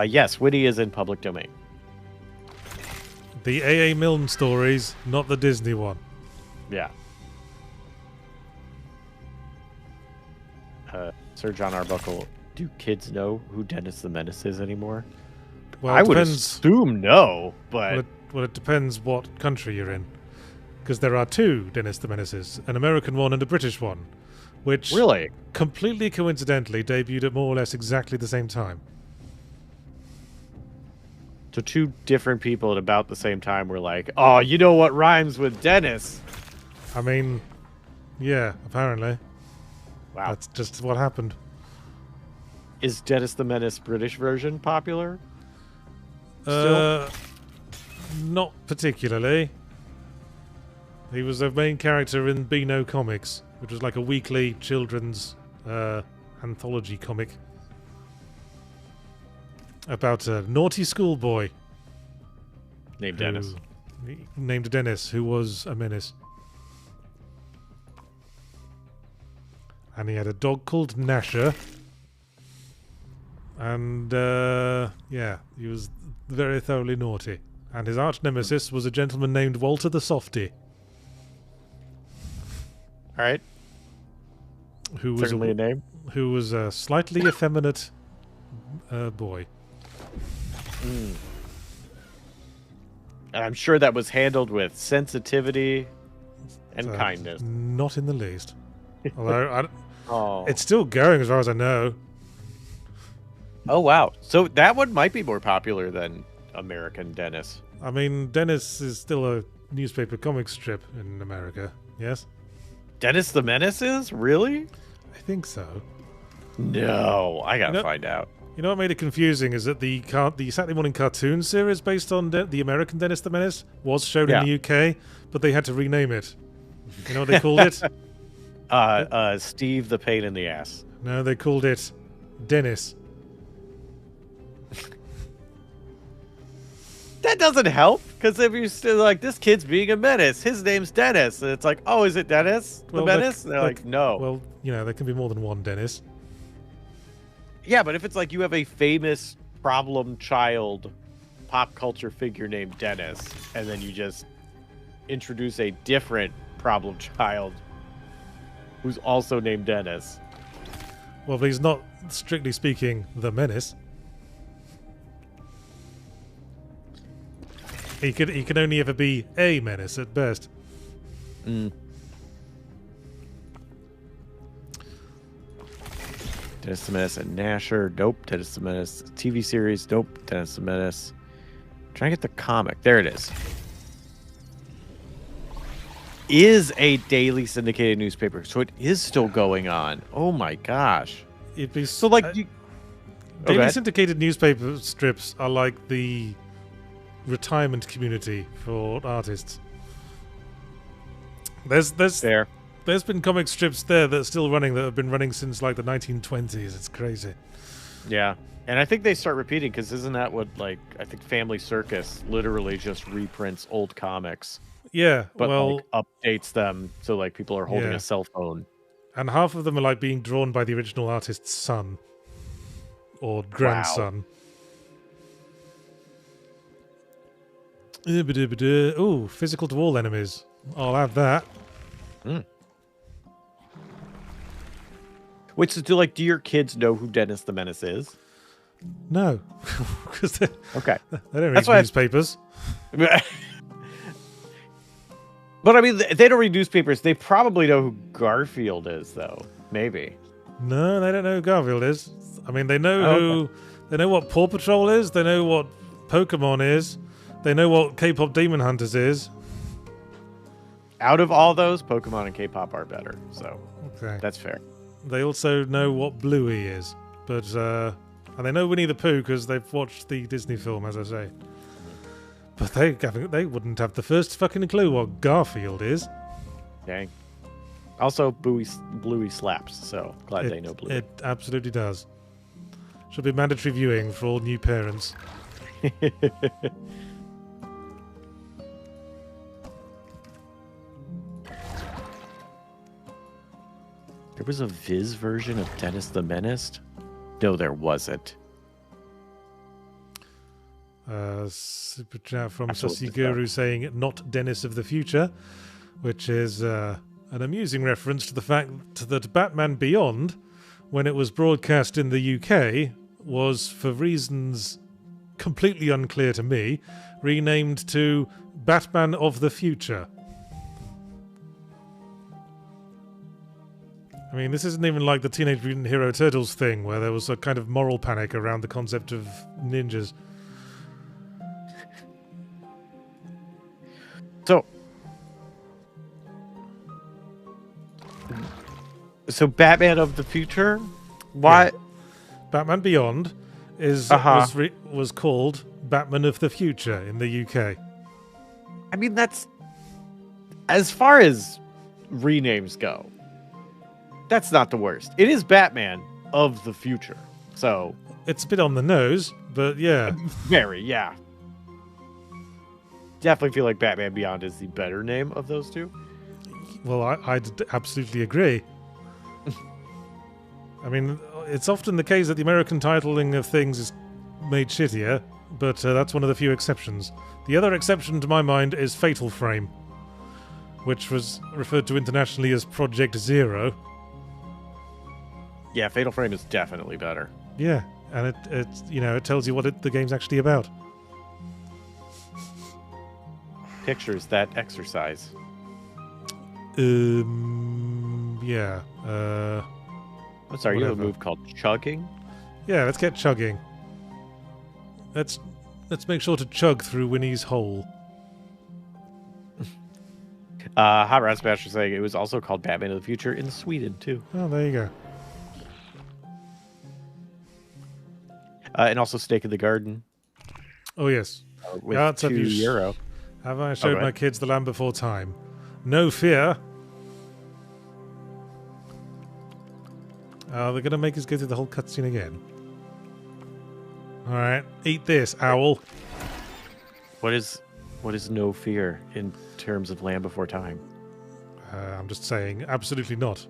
Yes, Winnie is in public domain. The A.A. Milne stories, not the Disney one. Yeah. Sir John Arbuckle, do kids know who Dennis the Menace is anymore? Well, I would assume no, but... Well, it depends what country you're in. Because there are two Dennis the Menaces, an American one and a British one, which Really? completely coincidentally debuted at more or less exactly the same time. So two different people at about the same time were like, "Oh, you know what rhymes with Dennis?" I mean, yeah, apparently. Wow. That's just what happened. Is Dennis the Menace British version popular? Not particularly. He was a main character in Beano Comics, which was like a weekly children's anthology comic about a naughty schoolboy Named Dennis. named Dennis, who was a menace. And he had a dog called Nasher. And, yeah, he was very thoroughly naughty. And his arch nemesis was a gentleman named Walter the Softy. All right. Who was Certainly a name. Who was a slightly effeminate boy. And I'm sure that was handled with sensitivity and kindness. Not in the least. Although, Oh. it's still going as far as I know. Oh, wow. So that one might be more popular than American Dennis. I mean, Dennis is still a newspaper comic strip in America, yes? Dennis the Menace is? Really? I think so. No, I gotta find out. You know what made it confusing is that the Saturday morning cartoon series based on the American Dennis the Menace was shown in the UK, but they had to rename it. You know what they called it? Steve the Pain in the Ass. No, they called it Dennis. That doesn't help, because if you're still like, this kid's being a menace, his name's Dennis, and it's like, oh, is it Dennis the Menace? They're like, no. Well, you know, there can be more than one Dennis. Yeah, but if it's like you have a famous problem child pop culture figure named Dennis, and then you just introduce a different problem child who's also named Dennis. Well, but he's not, strictly speaking, the Menace. He can only ever be a menace at best. Dennis the Menace and Nasher. Nope. Dennis the Menace TV series. Nope. Dennis the Menace. Trying to get the comic. There it is. Is a daily syndicated newspaper, so it is still going on. Oh my gosh. It'd be So like daily syndicated newspaper strips are like the retirement community for artists. There's been comic strips there that are still running, that have been running since like the 1920s. It's crazy. Yeah. And I think they start repeating, because isn't that what, like, I think Family Circus literally just reprints old comics. Yeah, But well, like, updates them so like people are holding a cell phone. and half of them are like being drawn by the original artist's son or grandson. Oh, physical to all enemies. I'll have that. Wait, so do your kids know who Dennis the Menace is? No, because they Okay. don't That's read why newspapers. But I mean, they don't read newspapers. They probably know who Garfield is, though. Maybe. No, they don't know who Garfield is. I mean, they know they know what Paw Patrol is. They know what Pokemon is. They know what K-pop Demon Hunters is. Out of all those, Pokemon and K-pop are better. So that's fair. They also know what Bluey is, but and they know Winnie the Pooh because they've watched the Disney film, as I say. But they wouldn't have the first fucking clue what Garfield is. Dang. Also, Bluey slaps, so glad they know Bluey. It absolutely does. Should be mandatory viewing for all new parents. There was a Viz version of Dennis the Menace? No, there wasn't. Super chat from Absolutely Sussy Guru saying not Dennis of the Future, which is an amusing reference to the fact that Batman Beyond, when it was broadcast in the UK, was for reasons completely unclear to me, renamed to Batman of the Future. I mean, this isn't even like the Teenage Mutant Hero Turtles thing, where there was a kind of moral panic around the concept of ninjas. So Batman of the Future? What? Yeah. Batman Beyond was called Batman of the Future in the UK. I mean, that's... As far as renames go, that's not the worst. It is Batman of the Future, so... It's a bit on the nose, but yeah. Very, yeah. Definitely feel like Batman Beyond is the better name of those two. Well, I'd absolutely agree. I mean, it's often the case that the American titling of things is made shittier, but that's one of the few exceptions. The other exception to my mind is Fatal Frame, which was referred to internationally as Project Zero. Yeah, Fatal Frame is definitely better. Yeah, and it tells you what the game's actually about. Pictures that exercise. Yeah. I'm sorry, you have a move called chugging? Yeah, let's get chugging. Let's make sure to chug through Winnie's hole. Hot Rod Smash was saying it was also called Batman of the Future in Sweden, too. Oh, there you go. And also Stake in the Garden. Oh, yes. With €2. Have I showed my kids The Land Before Time? No fear. They're going to make us go through the whole cutscene again. Alright, eat this, owl. What is no fear in terms of Land Before Time? I'm just saying, absolutely not.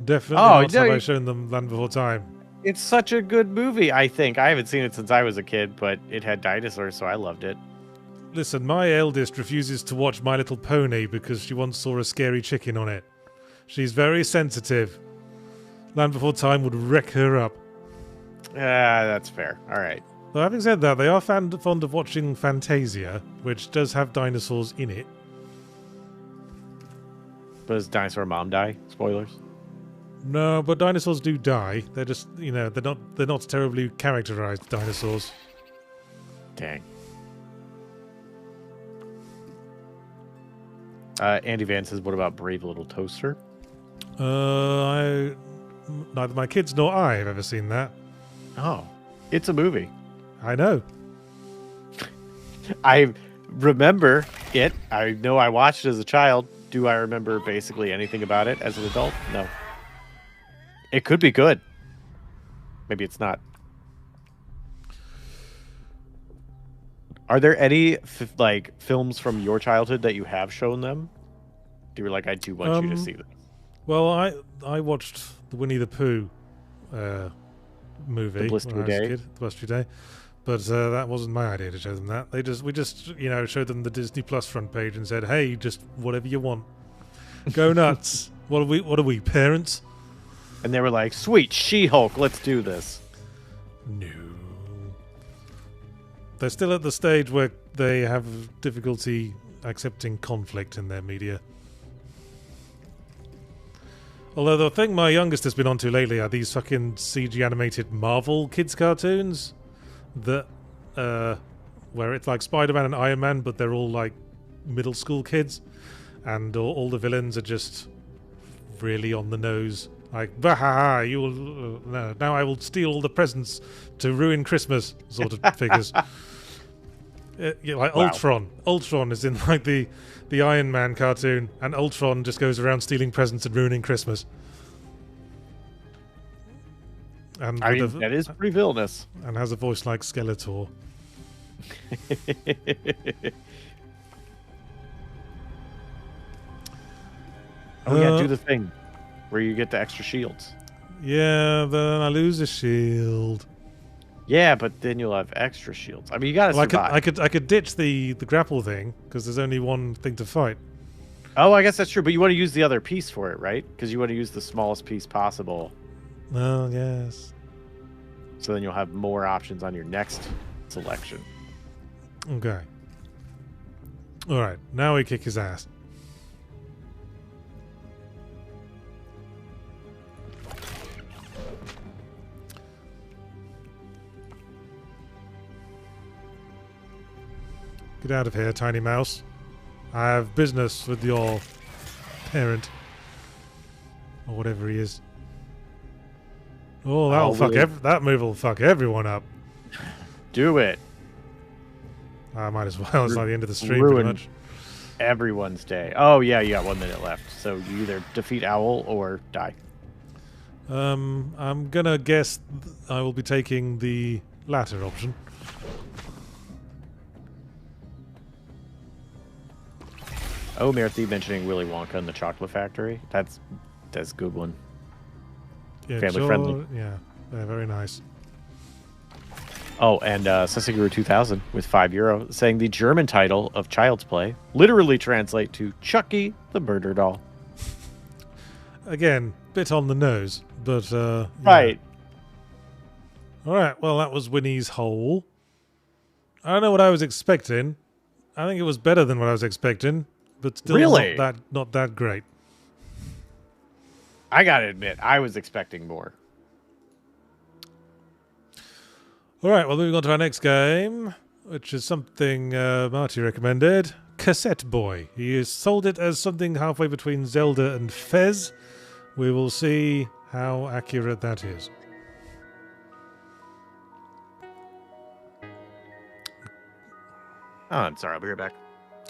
Definitely not have I shown them Land Before Time. It's such a good movie, I think. I haven't seen it since I was a kid, but it had dinosaurs, so I loved it. Listen, my eldest refuses to watch My Little Pony because she once saw a scary chicken on it. She's very sensitive. Land Before Time would wreck her up. That's fair. All right. Though having said that, they are fond of watching Fantasia, which does have dinosaurs in it. But does Dinosaur Mom die? Spoilers. No, but dinosaurs do die. They're just, they're not terribly characterized dinosaurs. Dang. Andy Van says, what about Brave Little Toaster? Neither my kids nor I have ever seen that. Oh, it's a movie. I know. I remember it. I know I watched it as a child. Do I remember basically anything about it as an adult? No. It could be good. Maybe it's not. Are there any films from your childhood that you have shown them? You were like, I do want you to see this. Well, I watched the Winnie the Pooh movie The Blistery Day. The Blistery Day, but that wasn't my idea to show them that. We just showed them the Disney Plus front page and said, "Hey, just whatever you want, go nuts." What are we parents? And they were like, "Sweet She-Hulk, let's do this." No. They're still at the stage where they have difficulty accepting conflict in their media. Although the thing my youngest has been onto lately are these fucking CG animated Marvel kids cartoons that where it's like Spider-Man and Iron Man, but they're all like middle school kids, and all the villains are just really on the nose. Like, baha, you will now I will steal all the presents to ruin Christmas sort of figures. Like wow. Ultron is in like the Iron Man cartoon, and Ultron just goes around stealing presents and ruining Christmas. And that is pretty villainous. And has a voice like Skeletor. Oh yeah, do the thing where you get the extra shields. Yeah, then I lose a shield. Yeah, but then you'll have extra shields. I mean, you gotta survive. I could ditch the grapple thing because there's only one thing to fight. Oh, I guess that's true. But you want to use the other piece for it, right? Because you want to use the smallest piece possible. Oh yes. So then you'll have more options on your next selection. Okay. Alright, now we kick his ass. Get out of here, tiny mouse. I have business with your parent. Or whatever he is. Oh, that move will fuck everyone up. Do it. I might as well. It's like the end of the stream, Ruin pretty much. everyone's day. Oh, yeah, you got 1 minute left. So you either defeat Owl or die. I'm gonna guess I will be taking the latter option. Oh, Merethy mentioning Willy Wonka and the Chocolate Factory. That's a good one. Yeah, Family friendly. Yeah, very nice. Oh, and Sessiguru 2000 with €5 saying the German title of Child's Play literally translate to Chucky the Murder Doll. Again, bit on the nose, but yeah. Right. Alright, well that was Winnie's hole. I don't know what I was expecting. I think it was better than what I was expecting, but still Really? not that great. I gotta admit, I was expecting more. Alright, well moving on to our next game, which is something Marty recommended. Cassette Boy. He has sold it as something halfway between Zelda and Fez. We will see how accurate that is. Oh, I'm sorry, I'll be right back.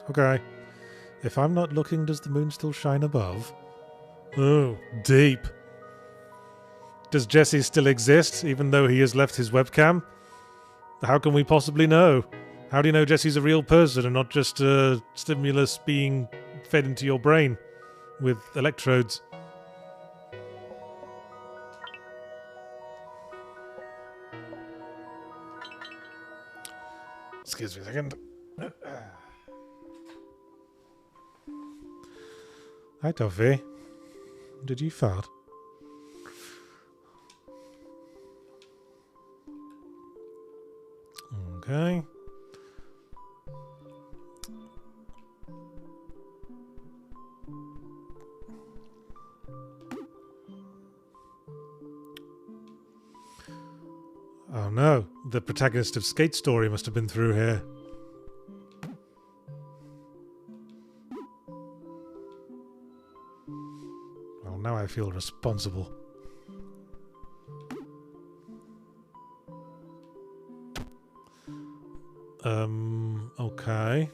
Okay. If I'm not looking, does the moon still shine above? Oh, deep. Does Jesse still exist, even though he has left his webcam? How can we possibly know? How do you know Jesse's a real person and not just a stimulus being fed into your brain with electrodes? Excuse me a second. Hi, Toffee. Did you fart? Okay. Oh no, the protagonist of Skate Story must have been through here. Well, now I feel responsible. Okay.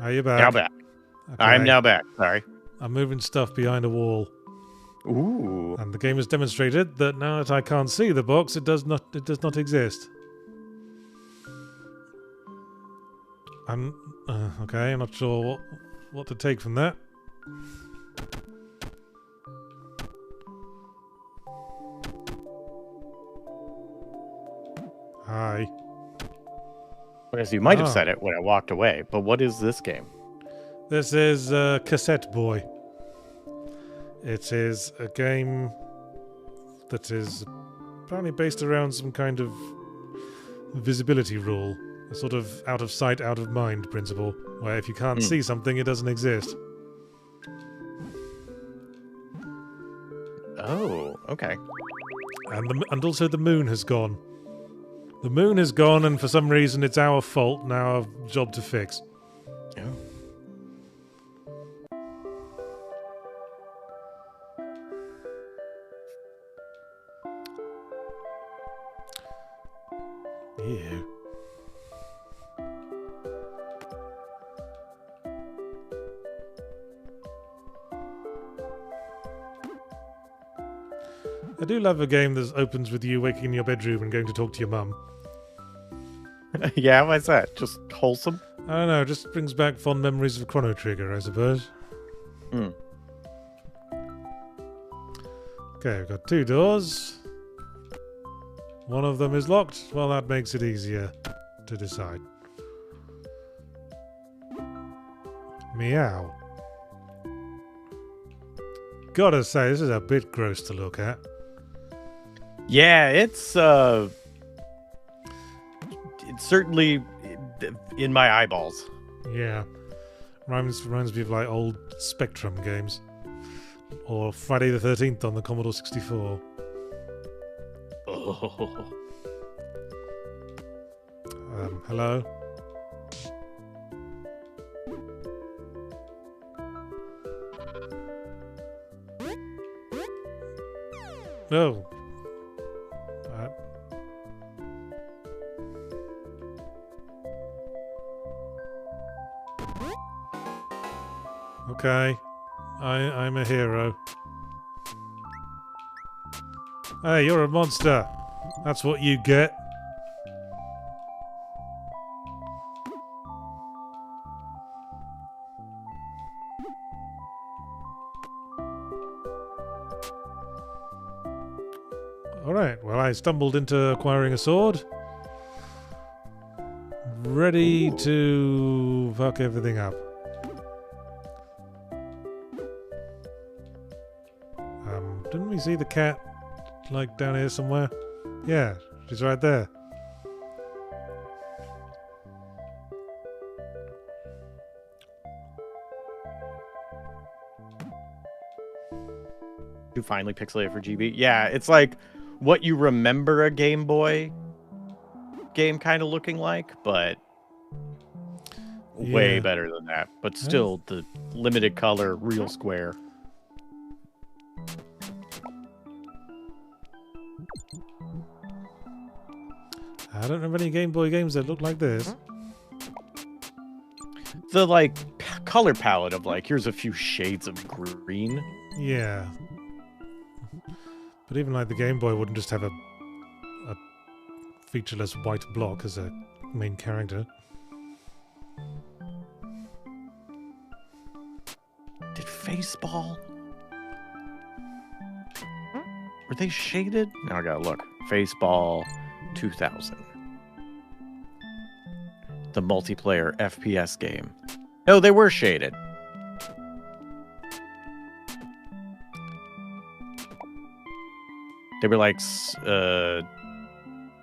Are you back? Now back. Okay. I'm now back. Sorry. I'm moving stuff behind a wall. Ooh. And the game has demonstrated that now that I can't see the box, it does not exist. I'm okay. I'm not sure what to take from that. Hi. Because you might have said it when I walked away, but what is this game? This is Cassette Boy. It is a game that is apparently based around some kind of visibility rule. A sort of out of sight, out of mind principle, where if you can't see something, it doesn't exist. Oh, okay. And also the moon has gone. The moon is gone, and for some reason it's our fault, now our job to fix. Oh. Ew. I do love a game that opens with you waking in your bedroom and going to talk to your mum. Yeah, why's that? Just wholesome? I don't know, it just brings back fond memories of Chrono Trigger, I suppose. Hmm. Okay, we've got 2 doors. One of them is locked. Well, that makes it easier to decide. Meow. Gotta say, this is a bit gross to look at. Yeah, it's certainly in my eyeballs. Yeah. Reminds me of like old Spectrum games. Or Friday the 13th on the Commodore 64. Oh. Hello? No. Okay. I'm a hero. Hey, you're a monster. That's what you get. Alright, well, I stumbled into acquiring a sword. Ready to fuck everything up. Didn't we see the cat, like, down here somewhere? Yeah, she's right there. Too finely pixelated for GB. Yeah, it's like what you remember a Game Boy game kind of looking like, but way better than that. But still, the limited color, real square. I don't remember any Game Boy games that look like this. The like color palette of like, here's a few shades of green. Yeah. But even like the Game Boy wouldn't just have a featureless white block as a main character. Did Faceball? Were they shaded? Now I gotta look. Faceball 2000. The multiplayer FPS game. No, they were shaded. They were like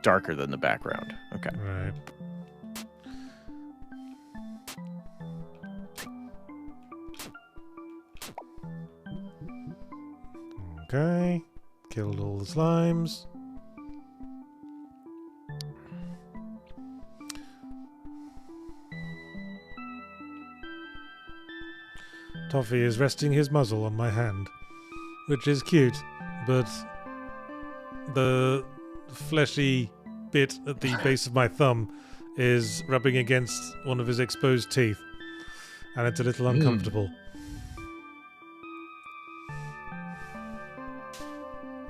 darker than the background. Okay. Right. Okay. Killed all the slimes. Toffee is resting his muzzle on my hand, which is cute, but the fleshy bit at the base of my thumb is rubbing against one of his exposed teeth, and it's a little uncomfortable.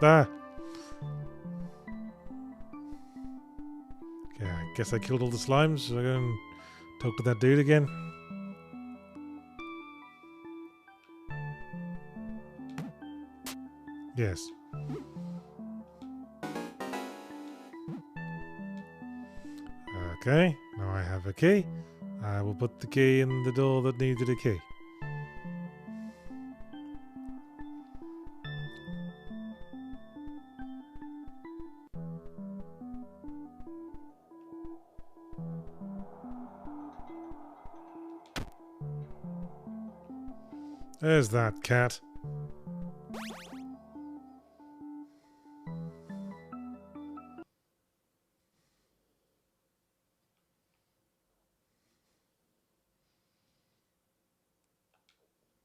Ah! Okay, I guess I killed all the slimes. Should I go and talk to that dude again? Yes. Okay, now I have a key. I will put the key in the door that needed a key. There's that cat.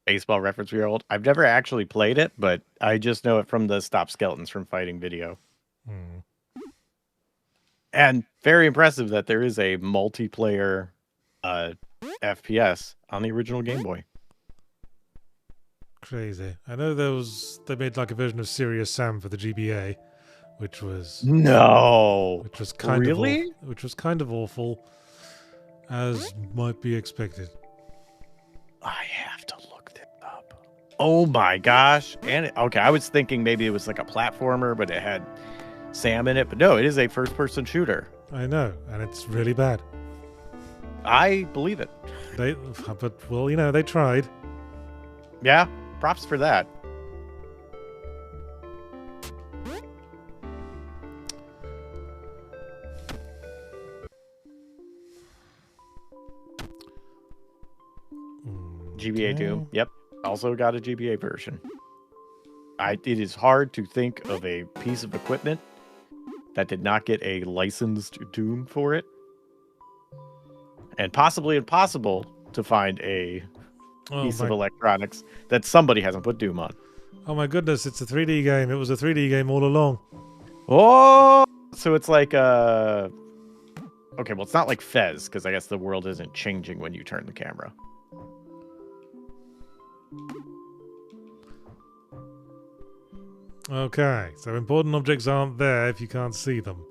Baseball reference we old. I've never actually played it, but I just know it from the Stop Skeletons from Fighting video. And very impressive that there is a multiplayer FPS on the original Game Boy. Crazy. I know they made like a version of Serious Sam for the GBA, which was kind of awful, as might be expected. I have to look this up. Oh my gosh! And okay, I was thinking maybe it was like a platformer, but it had Sam in it. But no, it is a first-person shooter. I know, and it's really bad. I believe it. But well, you know, they tried. Yeah, props for that. GBA Doom. Yep. Also got a GBA version. It is hard to think of a piece of equipment that did not get a licensed Doom for it. And possibly impossible to find a piece of electronics that somebody hasn't put Doom on. Oh my goodness, it's a 3D game. It was a 3D game all along. Oh! So it's like okay, well, it's not like Fez, because I guess the world isn't changing when you turn the camera. Okay, so important objects aren't there if you can't see them.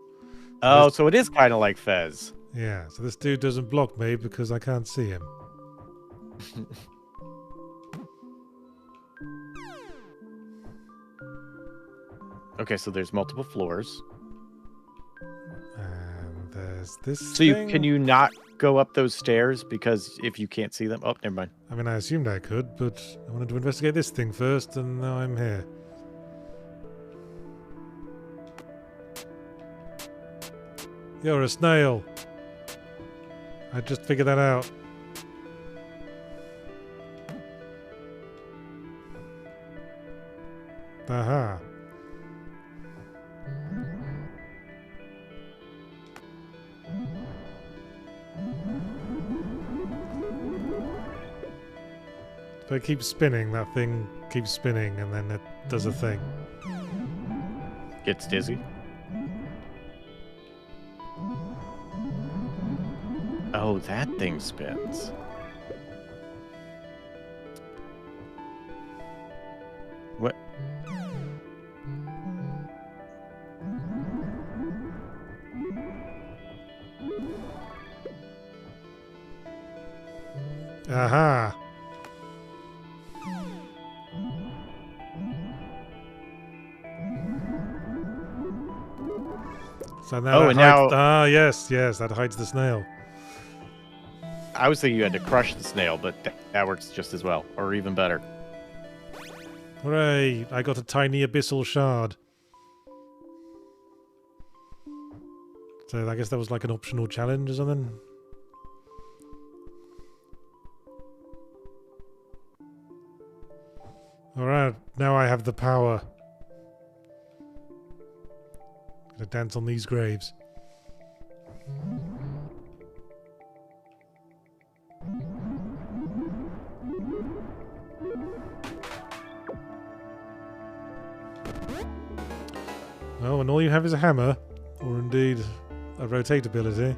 Oh, so it is kind of like Fez. Yeah, so this dude doesn't block me because I can't see him. Okay, so there's multiple floors. And there's this So can you not go up those stairs because if you can't see them? Oh, never mind. I mean, I assumed I could, but I wanted to investigate this thing first, and now I'm here. You're a snail. I just figured that out. Aha. If I keep spinning, that thing keeps spinning, and then it does a thing. Gets dizzy. Oh, that thing spins. What? Aha. So now yes, that hides the snail. I was thinking you had to crush the snail, but that works just as well, or even better. Hooray! I got a tiny abyssal shard. So I guess that was like an optional challenge or something. Alright, now I have the power. Gonna dance on these graves. Oh, and all you have is a hammer, or indeed a rotate ability.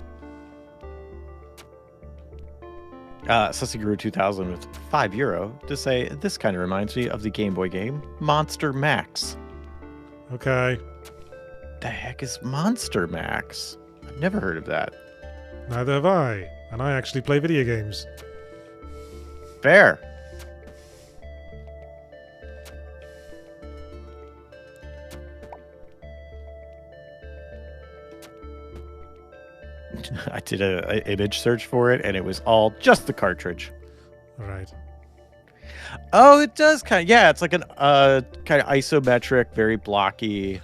Sussiguru 2000 with €5 to say, this kind of reminds me of the Game Boy game Monster Max. Okay. The heck is Monster Max? I've never heard of that. Neither have I, and I actually play video games. Fair. I did a image search for it, and it was all just the cartridge. Right. Oh, it does kind of. Yeah, it's like an kind of isometric, very blocky.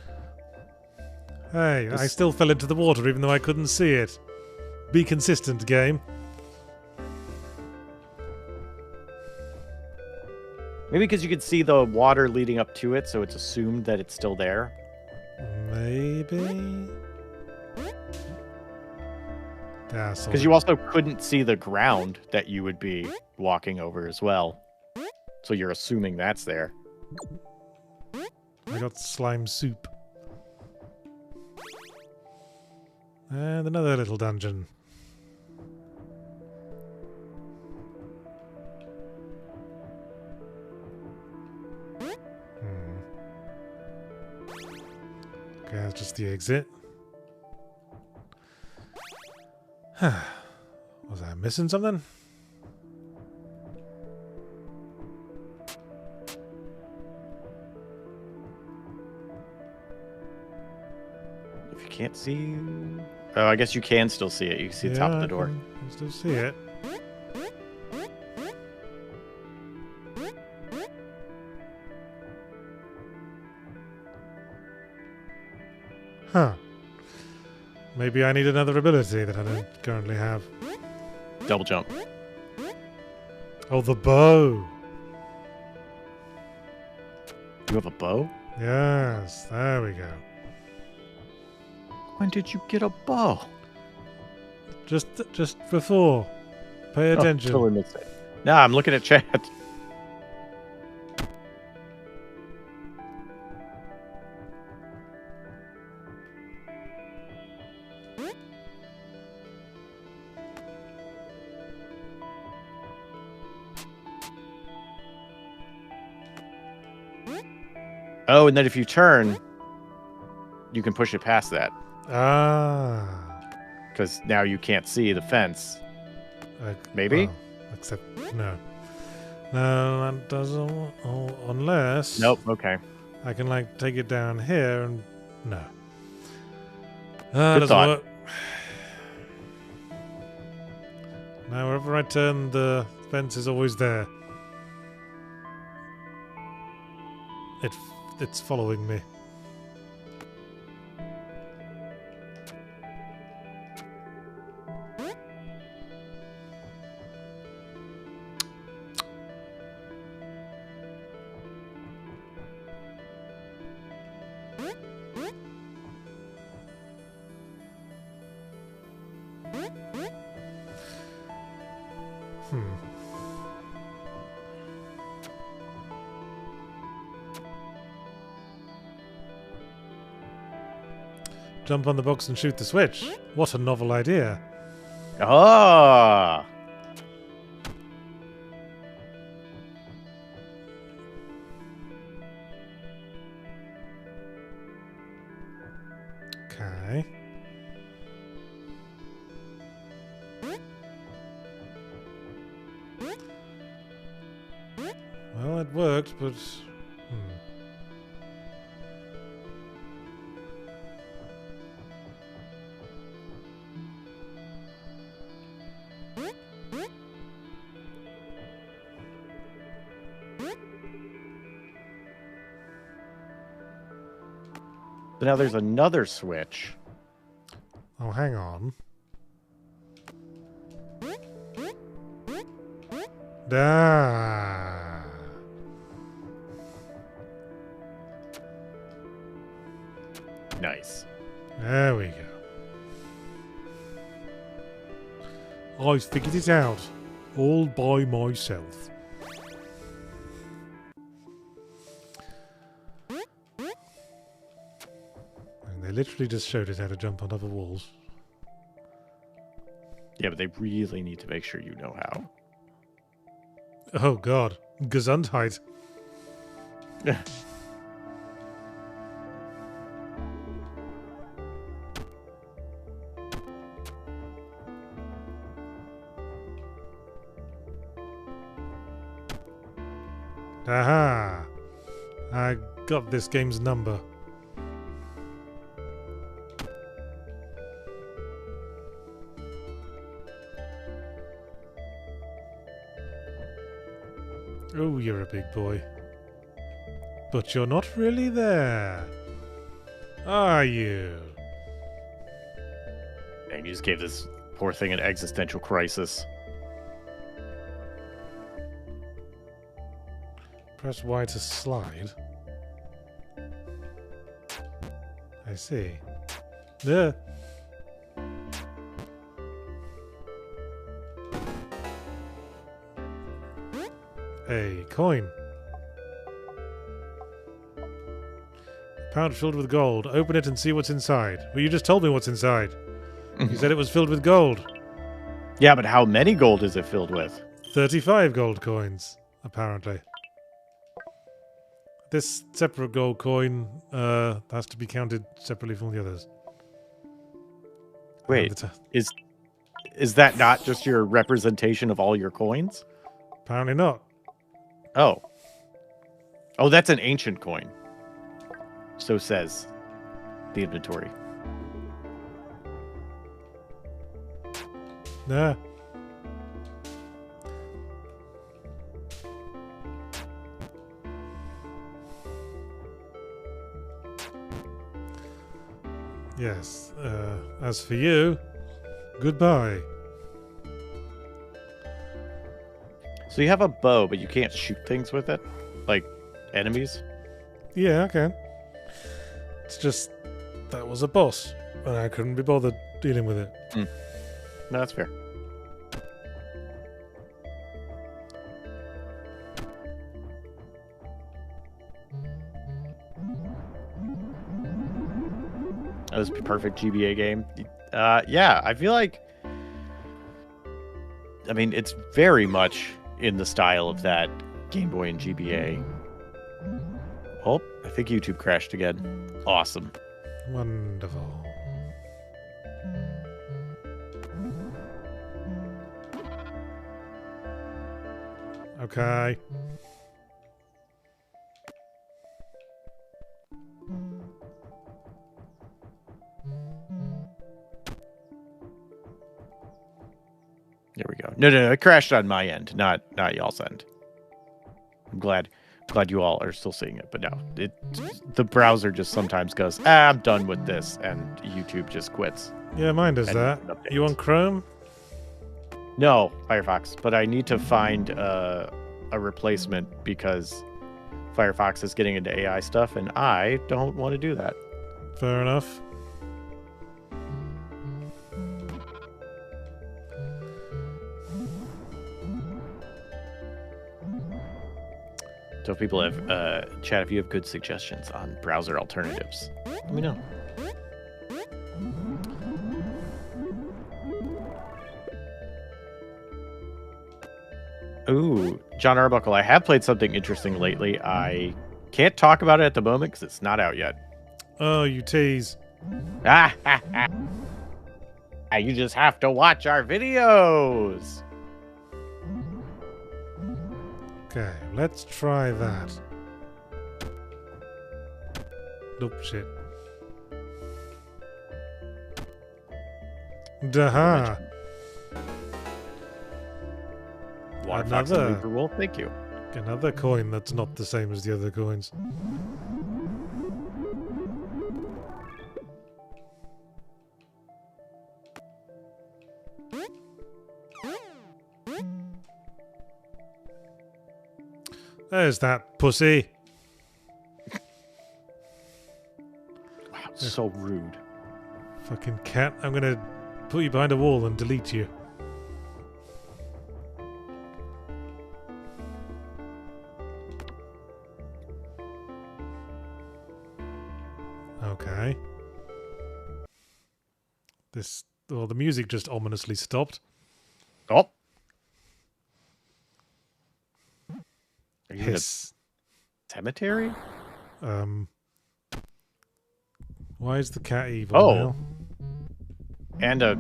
Hey, I still fell into the water even though I couldn't see it. Be consistent, game. Maybe because you could see the water leading up to it, so it's assumed that it's still there. Maybe. Because you also couldn't see the ground that you would be walking over as well. So you're assuming that's there. I got slime soup. And another little dungeon. Okay, that's just the exit. Was I missing something? If you can't see... Oh, I guess you can still see it. You can see the top of the door. I can still see it. Maybe I need another ability that I don't currently have. Double jump. Oh, the bow. You have a bow? Yes, there we go. When did you get a bow? Just before. Pay attention. Totally missed it. Nah, I'm looking at chat. Oh, and then if you turn, you can push it past that. Ah. Because now you can't see the fence. Maybe? Well, except, no. No, that doesn't... Oh, unless... Nope, okay. I can, like, take it down here and... No. Good Doesn't thought. work. Now, wherever I turn, the fence is always there. It's following me. Jump on the box and shoot the switch. What a novel idea. Ah. Okay. Well, it worked, but... So now there's another switch. Oh, hang on. Ah. Nice. There we go. I figured it out. All by myself. And they literally just showed us how to jump on top of walls. Yeah, but they really need to make sure you know how. Oh god. Gesundheit. Aha! I got this game's number. Oh, you're a big boy. But you're not really there. Are you? And you just gave this poor thing an existential crisis. Press Y to slide. I see. Yeah. A coin. A pouch filled with gold. Open it and see what's inside. Well, you just told me what's inside. You said it was filled with gold. Yeah, but how many gold is it filled with? 35 gold coins, apparently. This separate gold coin has to be counted separately from the others. Wait, is that not just your representation of all your coins? Apparently not. Oh. Oh, that's an ancient coin. So says the inventory. Nah. Yes. As for you, goodbye. So you have a bow, but you can't shoot things with it? Like enemies? Yeah, I can. It's just that was a boss, and I couldn't be bothered dealing with it. No, that's fair. That was a perfect GBA game. Yeah, I feel like... I mean, it's very much in the style of that Game Boy and GBA. Oh, I think YouTube crashed again. Awesome. Wonderful. Okay. There we go. No, it crashed on my end, not y'all's end. I'm glad you all are still seeing it, but no, the browser just sometimes goes, I'm done with this, and YouTube just quits. Yeah, mine does that. You on Chrome? No, Firefox, but I need to find a replacement because Firefox is getting into AI stuff, and I don't want to do that. Fair enough. So if people have, chat, if you have good suggestions on browser alternatives, let me know. Ooh, John Arbuckle, I have played something interesting lately. I can't talk about it at the moment because it's not out yet. Oh, you tease. You just have to watch our videos. Okay, let's try that. Nope, shit. Daha. Waterfox and Reaper Wolf, thank you. Another coin that's not the same as the other coins. There's that pussy. Wow, so rude. Fucking cat. I'm gonna put you behind a wall and delete you. Okay. Well, the music just ominously stopped. Oh. Are you Hiss. in a cemetery? Why is the cat evil now? And I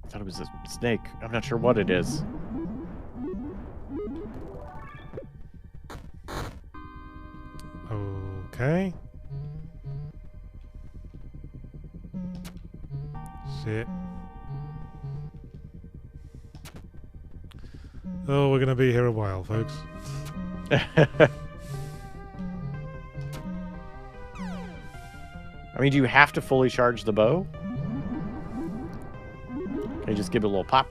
thought it was a snake. I'm not sure what it is. Okay. Shit. Oh, we're gonna be here a while, folks. I mean, do you have to fully charge the bow? Can you just give it a little pop?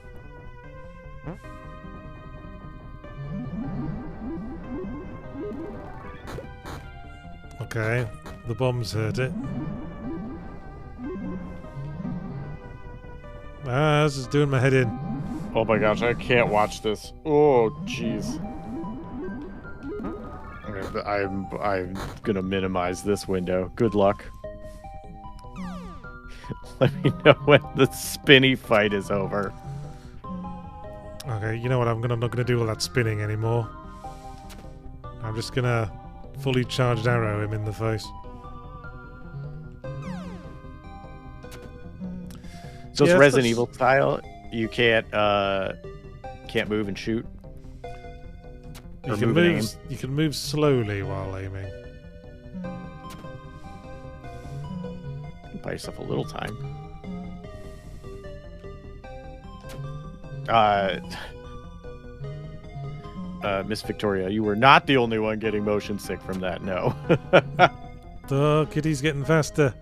Okay, the bombs hurt it. Ah, this is doing my head in. Oh my gosh, I can't watch this. Oh, jeez. I'm gonna minimize this window. Good luck. Let me know when the spinny fight is over. Okay, you know what? I'm not gonna do all that spinning anymore. I'm just gonna fully charged arrow him in the face. So it's Resident Evil style. You can't move and shoot. You can move. You can move slowly while aiming. Buy yourself a little time. Miss Victoria, you were not the only one getting motion sick from that. No. The kitty's getting faster.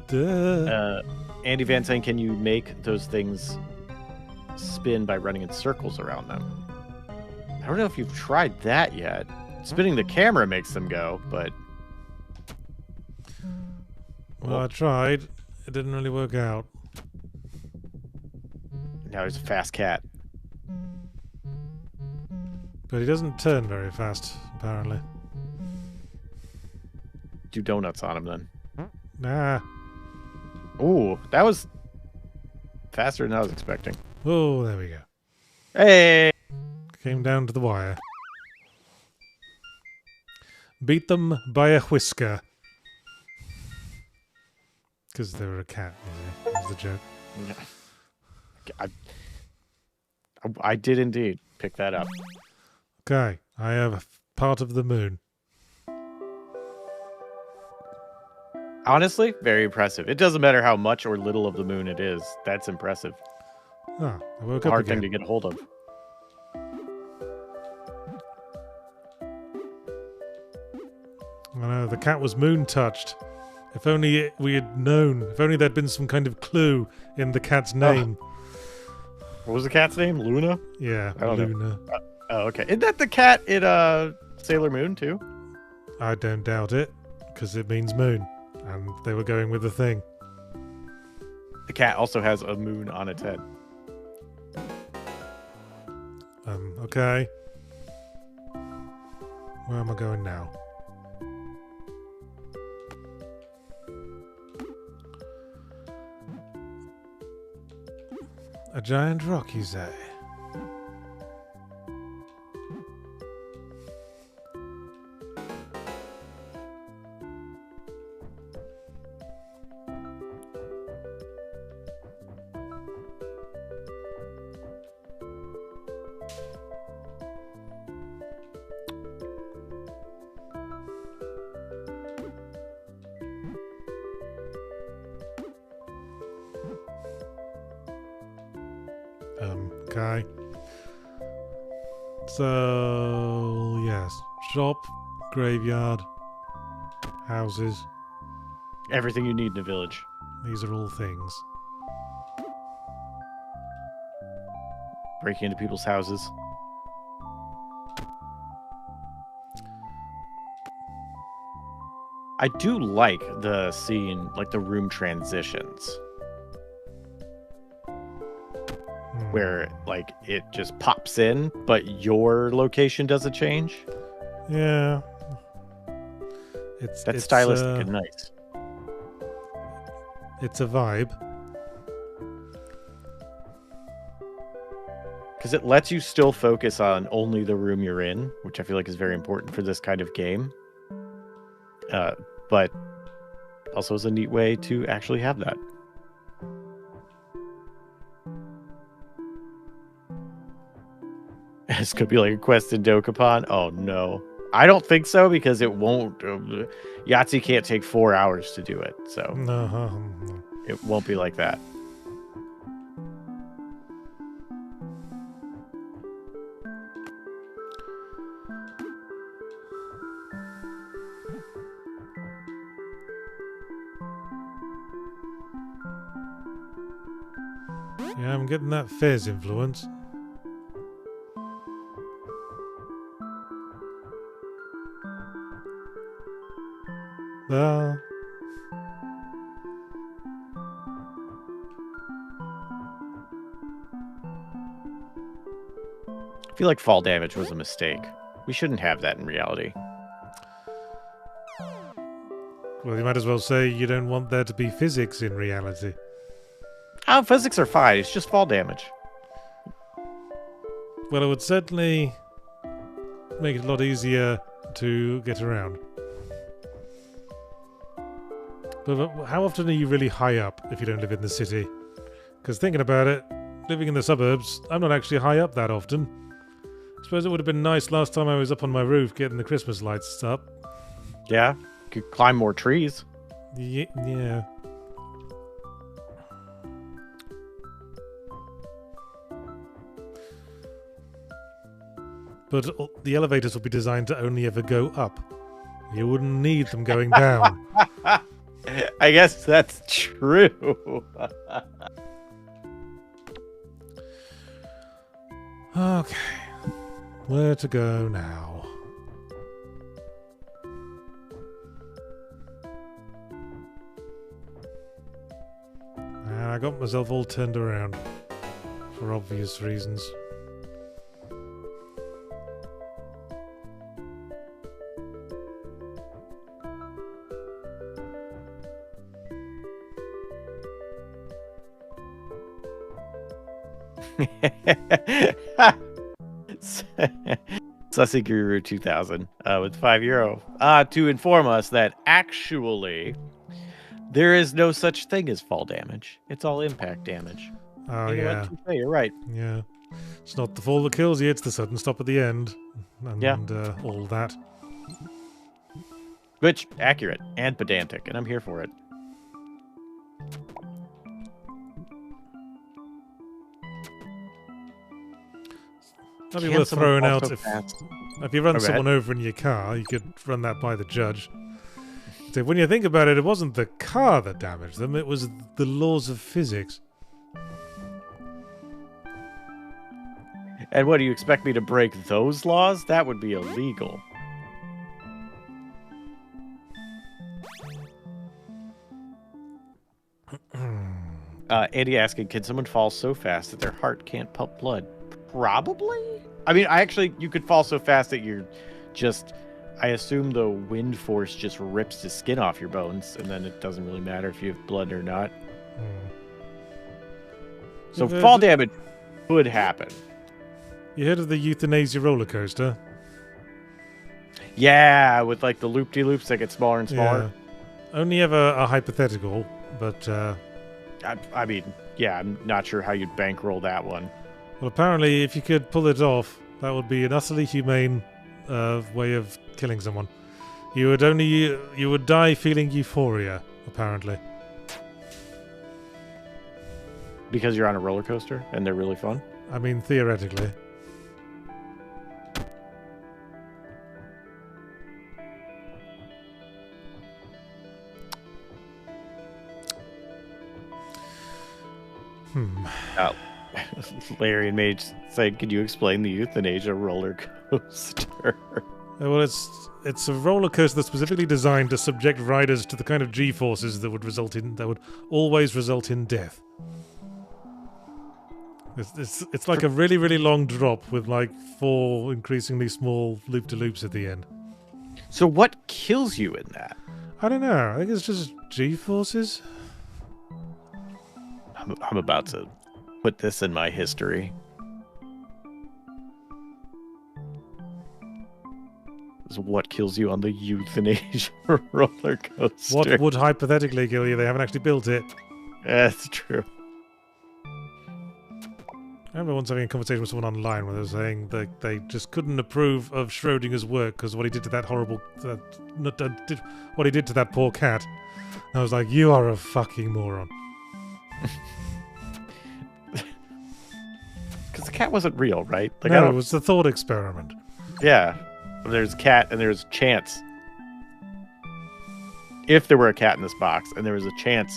Duh. Andy Van saying, can you make those things spin by running in circles around them? I don't know if you've tried that yet. Spinning the camera makes them go, but... Well, I tried. It didn't really work out. Now he's a fast cat. But he doesn't turn very fast, apparently. Do donuts on him, then. Nah. Ooh, that was faster than I was expecting. Oh, there we go. Hey! Came down to the wire. Beat them by a whisker. Because they were a cat, you know. That was the joke. I did indeed pick that up. Okay, I have part of the moon. Honestly, very impressive. It doesn't matter how much or little of the moon it is. That's impressive. Ah, I woke A up hard again. thing to get a hold of. I know, the cat was moon touched. If only we had known. If only there'd been some kind of clue in the cat's name. What was the cat's name? Luna? Yeah, I don't know. Luna. Oh, okay. Isn't that the cat in Sailor Moon, too? I don't doubt it, because it means moon. And they were going with the thing. The cat also has a moon on its head. Okay. Where am I going now? A giant rock, you say? Okay. So, yes. Shop, graveyard, houses. Everything you need in a village. These are all things. Breaking into people's houses. I do like the scene, like the room transitions. Where, like, it just pops in, but your location doesn't change. Yeah. That's stylistic and nice. It's a vibe. Because it lets you still focus on only the room you're in, which I feel like is very important for this kind of game. But also is a neat way to actually have that. This could be like a quest in Dokapon. Oh no, I don't think so, because it won't. Yahtzee can't take 4 hours to do it, so it won't be like that. Yeah, I'm getting that Fez influence. I feel like fall damage was a mistake. We shouldn't have that in reality. Well, you might as well say you don't want there to be physics in reality. Oh, physics are fine. It's just fall damage. Well, it would certainly make it a lot easier to get around. But how often are you really high up if you don't live in the city? Because thinking about it, living in the suburbs, I'm not actually high up that often. I suppose it would have been nice last time I was up on my roof getting the Christmas lights up. Yeah, could climb more trees. Yeah. But the elevators will be designed to only ever go up. You wouldn't need them going down. I guess that's true. Okay. Where to go now? And I got myself all turned around. For obvious reasons. Sussy Guru 2000 with €5 to inform us that actually there is no such thing as fall damage. It's all impact damage. Oh, you know yeah. what? You're right. Yeah. It's not the fall that kills you, it's the sudden stop at the end. And all that. Which, accurate and pedantic, and I'm here for it. That'd be worth throwing out if you run Oh, someone over in your car, you could run that by the judge. So when you think about it, it wasn't the car that damaged them, it was the laws of physics. And what, do you expect me to break those laws? That would be illegal. Andy asking, can someone fall so fast that their heart can't pump blood? Probably. I mean, you could fall so fast that you're just, I assume the wind force just rips the skin off your bones, and then it doesn't really matter if you have blood or not. So fall damage could happen. You heard of the euthanasia roller coaster? Yeah, with like the loop-de-loops that get smaller and smaller. Yeah. Only ever a hypothetical, but... I mean, yeah, I'm not sure how you'd bankroll that one. Well, apparently, if you could pull it off, that would be an utterly humane way of killing someone. You would die feeling euphoria, apparently. Because you're on a roller coaster and they're really fun? I mean, theoretically. Larry and Mage saying, "Could you explain the euthanasia roller coaster?" Well, it's a roller coaster that's specifically designed to subject riders to the kind of G-forces that would always result in death. It's like a really, really long drop with like 4 increasingly small loop-de-loops at the end. So what kills you in that? I don't know. I think it's just G-forces. I'm about to put this in my history. This is what kills you on the euthanasia roller coaster. What would hypothetically kill you? They haven't actually built it. That's true. I remember once having a conversation with someone online where they were saying that they just couldn't approve of Schrodinger's work because what he did to that what he did to that poor cat. And I was like, you are a fucking moron. Because the cat wasn't real, right? Like, no, it was the thought experiment. Yeah. There's a cat and there's a chance. If there were a cat in this box and there was a chance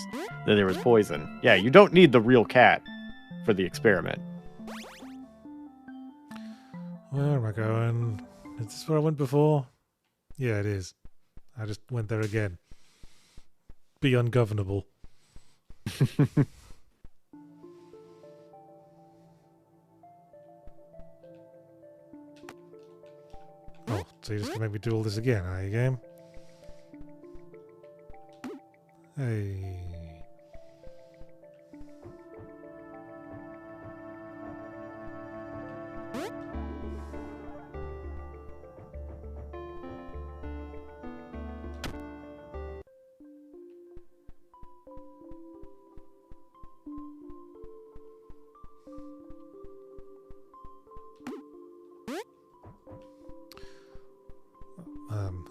that there was poison. Yeah, you don't need the real cat for the experiment. Where am I going? Is this where I went before? Yeah, it is. I just went there again. Be ungovernable. Oh, so you're just gonna make me do all this again, are you, game? Hey.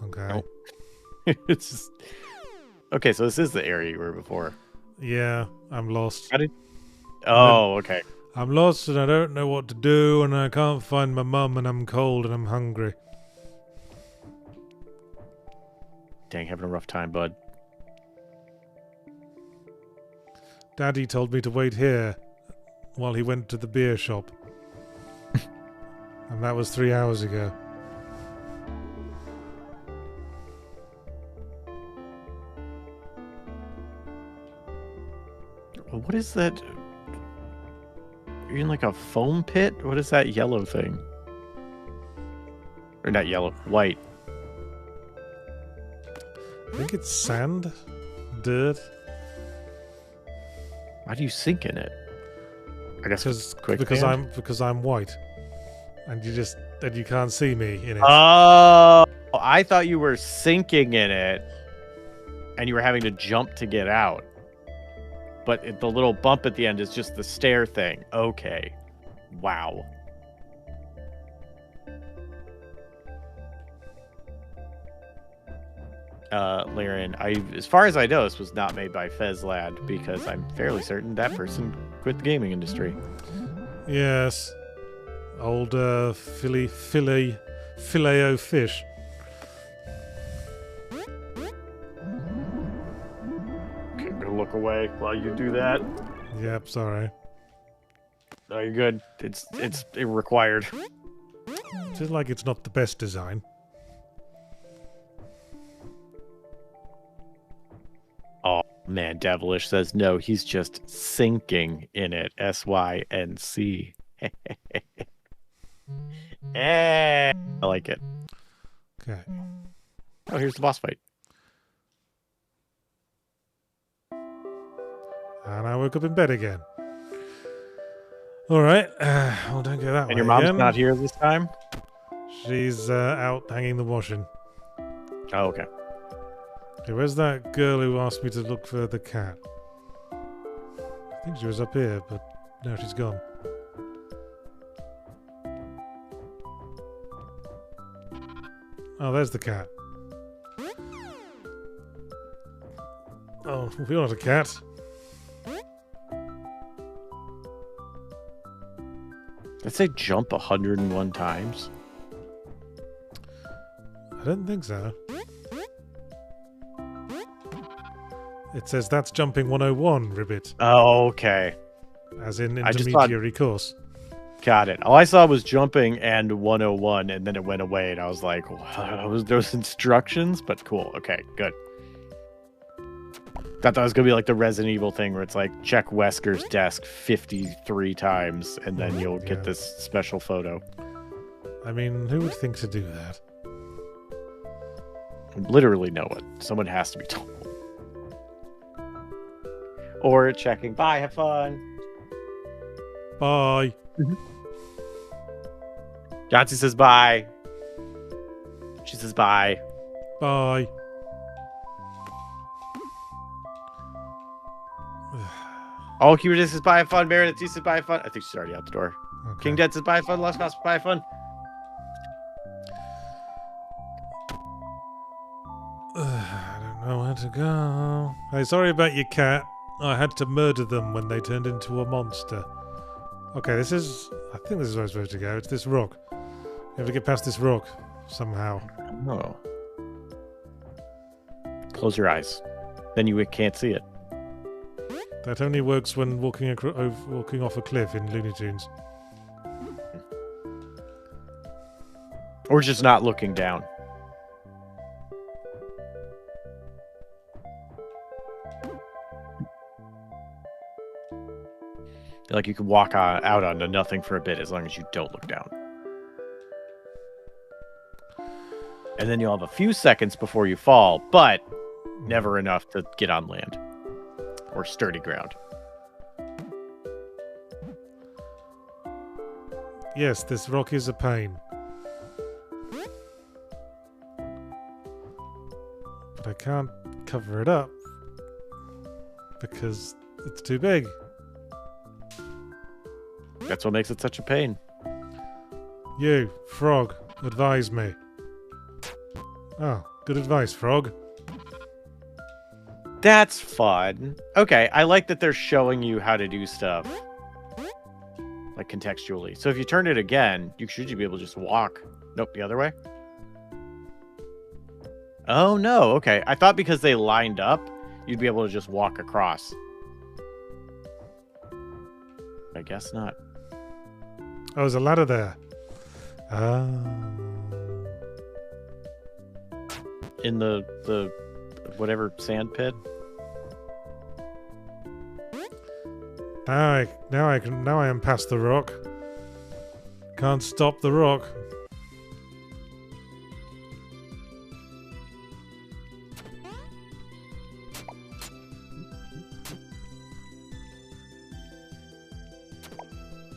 Okay. Nope. It's just... Okay, so this is the area you were before. Yeah, I'm lost. Oh, okay. I'm lost and I don't know what to do and I can't find my mum and I'm cold and I'm hungry. Dang, having a rough time, bud. Daddy told me to wait here while he went to the beer shop. And that was 3 hours ago. What is that? You're in like a foam pit? What is that yellow thing? Or not yellow, white. I think it's sand? Dirt? Why do you sink in it? I guess because I'm white. And you can't see me in it. Oh, I thought you were sinking in it and you were having to jump to get out. But the little bump at the end is just the stair thing. Okay. Wow. Laren, as far as I know, this was not made by Fezlad because I'm fairly certain that person quit the gaming industry. Yes. Old filet-o fish. Okay, I'm gonna look away while you do that. Yep, sorry. No, you're good. It's required. Just like it's not the best design. Oh man, Devilish says no, he's just sinking in it. SYNC. I like it. Okay. Oh, here's the boss fight. And I woke up in bed again. Alright, well don't go that way. And your mom's again. not here this time? She's out hanging the washing. Oh, okay. Okay, where's that girl who asked me to look for the cat? I think she was up here, but now she's gone. Oh, there's the cat. Oh, we want a cat. Let's say jump 101 times. I don't think so. It says that's jumping 101, Ribbit. Oh, okay. As in I just intermediary course. Got it. All I saw was jumping and 101, and then it went away, and I was like, what was those instructions? But cool. Okay, good. Thought that was going to be like the Resident Evil thing where it's like, check Wesker's desk 53 times, and then you'll get this special photo. I mean, who would think to do that? Literally no one. Someone has to be told. Or checking. Bye, have fun. Bye. Yahtzee says bye. She says bye. Bye. Oh, Cuba says bye, have fun. Meredith says bye, have fun. I think she's already out the door. Okay. King Dead says bye, have fun. Lost Cost, bye, have fun. I don't know where to go. Hey, sorry about your cat. I had to murder them when they turned into a monster. Okay, this is... I think this is where I'm supposed to go. It's this rock. You have to get past this rock somehow. Oh. Close your eyes. Then you can't see it. That only works when walking off a cliff in Looney Tunes. Or just not looking down. Like you can walk out onto nothing for a bit as long as you don't look down. And then you'll have a few seconds before you fall, but never enough to get on land. Or sturdy ground. Yes, this rock is a pain. But I can't cover it up because it's too big. That's what makes it such a pain. You, frog, advise me. Oh, good advice, frog. That's fun. Okay, I like that they're showing you how to do stuff. like contextually. So if you turn it again, you should be able to just walk. Nope, the other way. Oh no, okay. I thought because they lined up, you'd be able to just walk across. I guess not. Oh, there's a ladder there. In the whatever sand pit. Now I am past the rock. Can't stop the rock.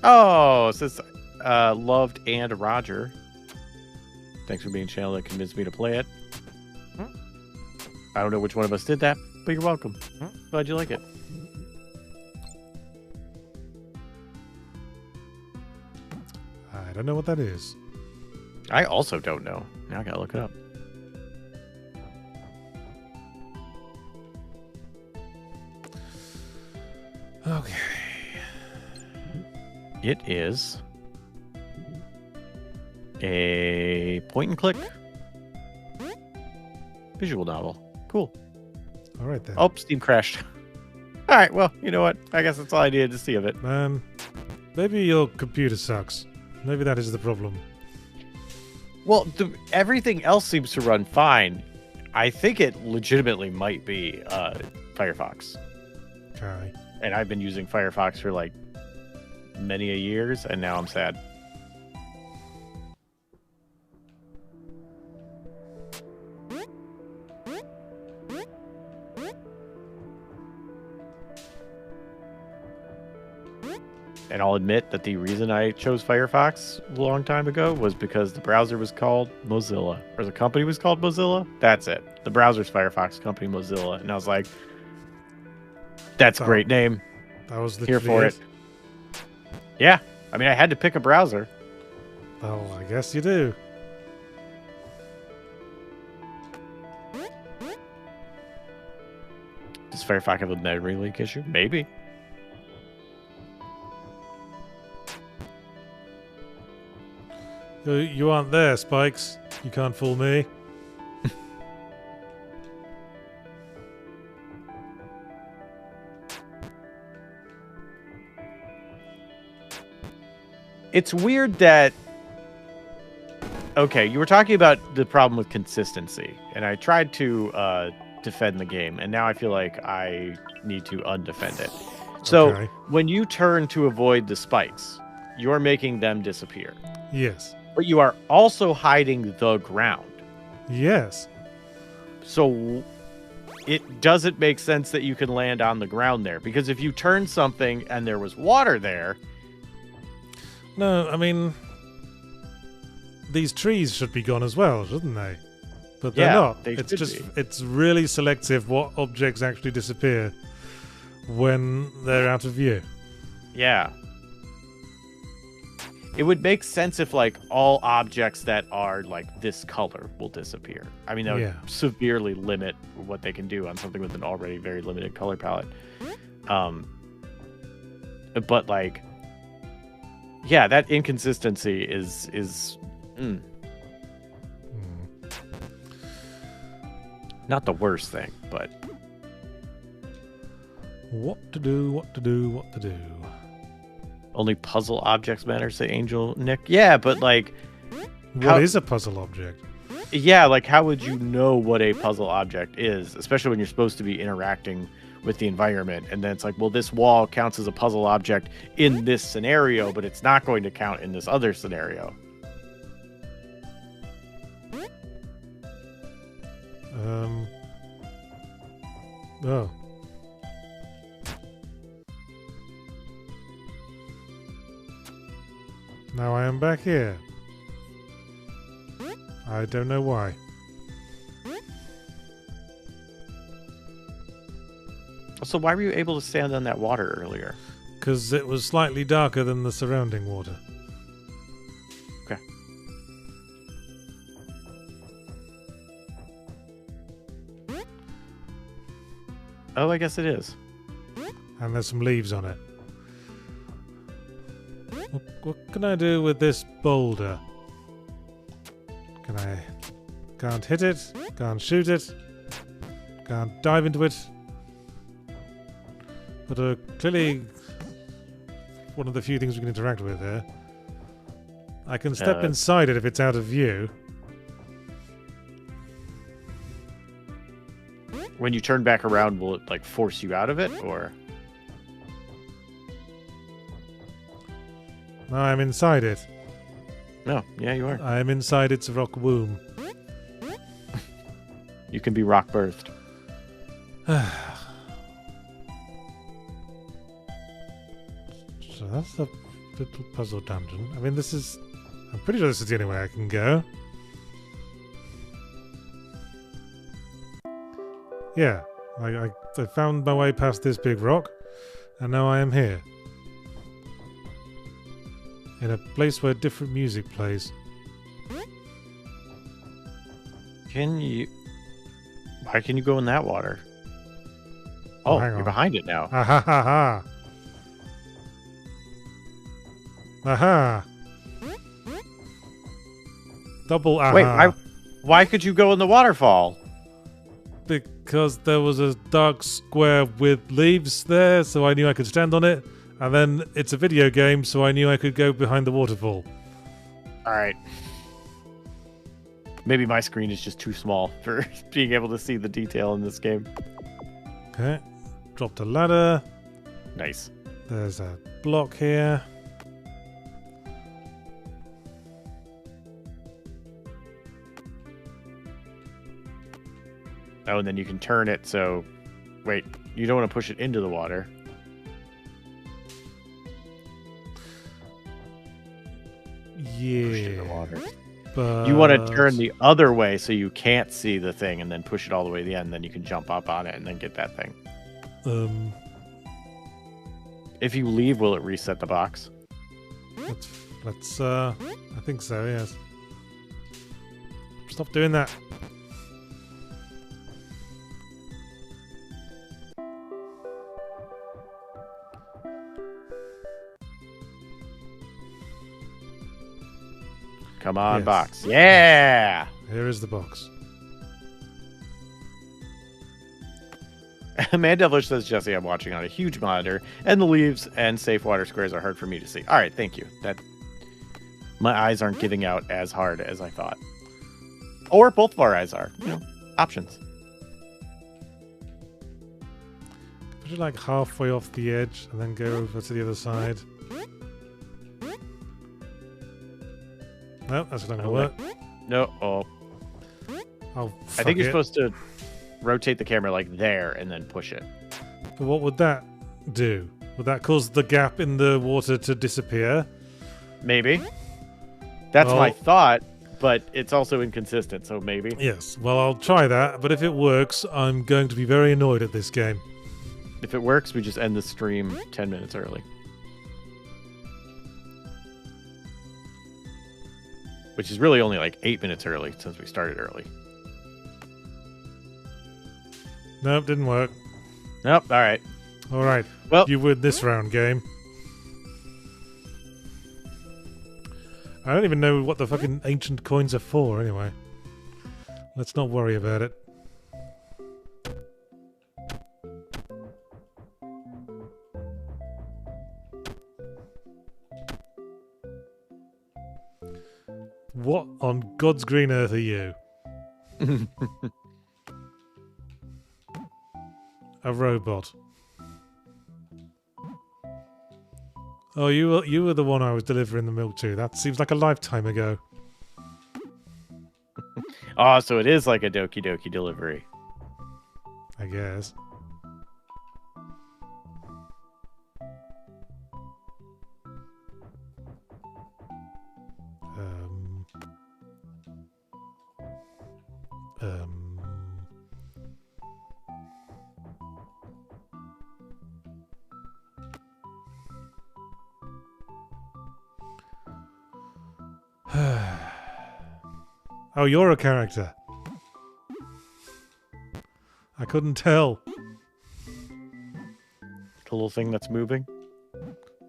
Oh, it says loved and Roger. Thanks for being channel that convinced me to play it. I don't know which one of us did that, but you're welcome. Glad you like it. I don't know what that is. I also don't know. Now I gotta look it up. Okay. It is a point and click visual novel. Cool. All right then. Oh, Steam crashed. All right, well, you know what? I guess that's all I needed to see of it. Man, maybe your computer sucks. Maybe that is the problem. Well, everything else seems to run fine. I think it legitimately might be Firefox. Okay. And I've been using Firefox for like many a years, and now I'm sad. And I'll admit that the reason I chose Firefox a long time ago was because the browser was called Mozilla, or the company was called Mozilla. That's it. The browser's Firefox, company Mozilla. And I was like, that's a great name. That was here for it. Yeah. I mean, I had to pick a browser. Oh, I guess you do. Does Firefox have a memory leak issue? Maybe. You aren't there, Spikes. You can't fool me. It's weird that... Okay, you were talking about the problem with consistency, and I tried to defend the game, and now I feel like I need to undefend it. So, Okay. when you turn to avoid the spikes, you're making them disappear. Yes. But you are also hiding the ground. Yes. So it doesn't make sense that you can land on the ground there. Because if you turn something and there was water there... No, I mean... These trees should be gone as well, shouldn't they? But they're not. It's just... It's really selective what objects actually disappear when they're out of view. Yeah. It would make sense if, like, all objects that are, like, this color will disappear. I mean, that would severely limit what they can do on something with an already very limited color palette. But, like, yeah, that inconsistency is not the worst thing, but... What to do, what to do, what to do. Only puzzle objects matter, say Angel Nick. Yeah, but like... What is a puzzle object? Yeah, like how would you know what a puzzle object is? Especially when you're supposed to be interacting with the environment. And then it's like, well, this wall counts as a puzzle object in this scenario, but it's not going to count in this other scenario. Oh. Now I am back here. I don't know why. So why were you able to stand on that water earlier? Because it was slightly darker than the surrounding water. Okay. Oh, I guess it is. And there's some leaves on it. what can I do with this boulder? Can I... Can't hit it, can't shoot it, can't dive into it. But clearly one of the few things we can interact with here. I can step inside it if it's out of view. When you turn back around, will it like force you out of it, or? No, I'm inside it. No, yeah, you are. I'm inside its rock womb. You can be rock birthed. So that's the little puzzle dungeon. I mean, this is... I'm pretty sure this is the only way I can go. Yeah, I found my way past this big rock, and now I am here. In a place where different music plays. Can you... Why can you go in that water? Oh, hang you're on. behind it now. Ha ha ha ha! Aha! Double aha! Wait, why could you go in the waterfall? Because there was a dark square with leaves there, so I knew I could stand on it. And then it's a video game, so I knew I could go behind the waterfall. Alright. Maybe my screen is just too small for being able to see the detail in this game. Okay. Dropped a ladder. Nice. There's a block here. Oh, and then you can turn it so... Wait, you don't want to push it into the water. Yeah. Push it in the water. But... You want to turn the other way so you can't see the thing and then push it all the way to the end. Then you can jump up on it and then get that thing. If you leave, will it reset the box? Let's I think so, yes. Stop doing that. Come on, Yes. box. Yeah! Here is the box. Mandevilish says, Jesse, I'm watching on a huge monitor, and the leaves and safe water squares are hard for me to see. All right, thank you. My eyes aren't giving out as hard as I thought. Or both of our eyes are. You know, options. Put it like halfway off the edge and then go over to the other side. No, that's not going to work. No, oh. Oh, I think you're it. supposed to rotate the camera like there and then push it. But what would that do? Would that cause the gap in the water to disappear? Maybe. That's Well- my thought, but it's also inconsistent, so maybe. Yes, well, I'll try that, but if it works, I'm going to be very annoyed at this game. If it works, we just end the stream 10 minutes early. Which is really only like 8 minutes early since we started early. Nope, didn't work. Nope, alright. Alright, Well, you win this round, game. I don't even know what the fucking ancient coins are for, anyway. Let's not worry about it. What on God's green earth are you? A robot. Oh, you were the one I was delivering the milk to. That seems like a lifetime ago. oh, so it is like a Doki Doki delivery. I guess. Oh, you're a character. I couldn't tell. The little thing that's moving.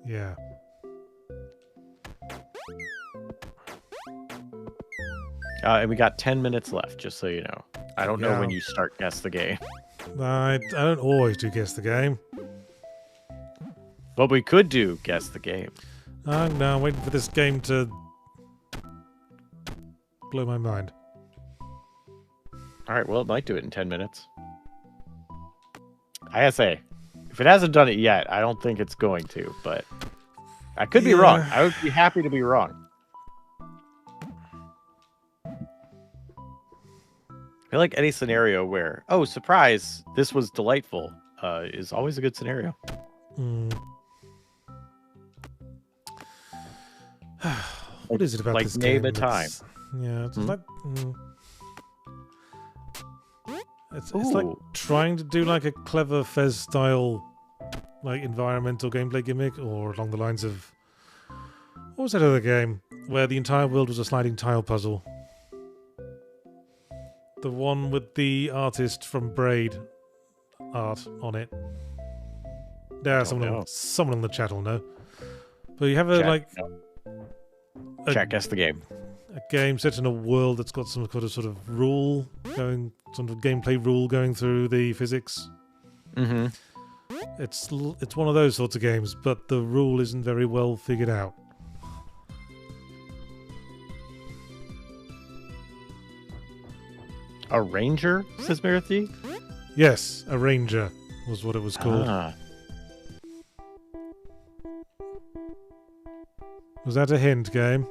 Yeah. And we got 10 minutes left, just so you know. I don't know when you start Guess the Game. I don't always do Guess the Game. But we could do Guess the Game. No, I'm waiting for this game to blow my mind. All right, well, it might do it in 10 minutes. I gotta say, if it hasn't done it yet, I don't think it's going to, but I could be wrong. I would be happy to be wrong. I feel like any scenario where, oh, surprise, this was delightful, is always a good scenario. What is it about this game? Like name a time. Yeah, it's like... It's like trying to do like a clever Fez style like environmental gameplay gimmick, or along the lines of, what was that other game where the entire world was a sliding tile puzzle? The one with the artist from Braid art on it. Yeah, someone in the chat will know. But you have a Guess the Game. A game set in a world that's got some sort of rule going, some gameplay rule going through the physics. Mm-hmm. It's one of those sorts of games, but the rule isn't very well figured out. A ranger, says Marathi? Yes, a ranger was what it was called. Was that a hint, game?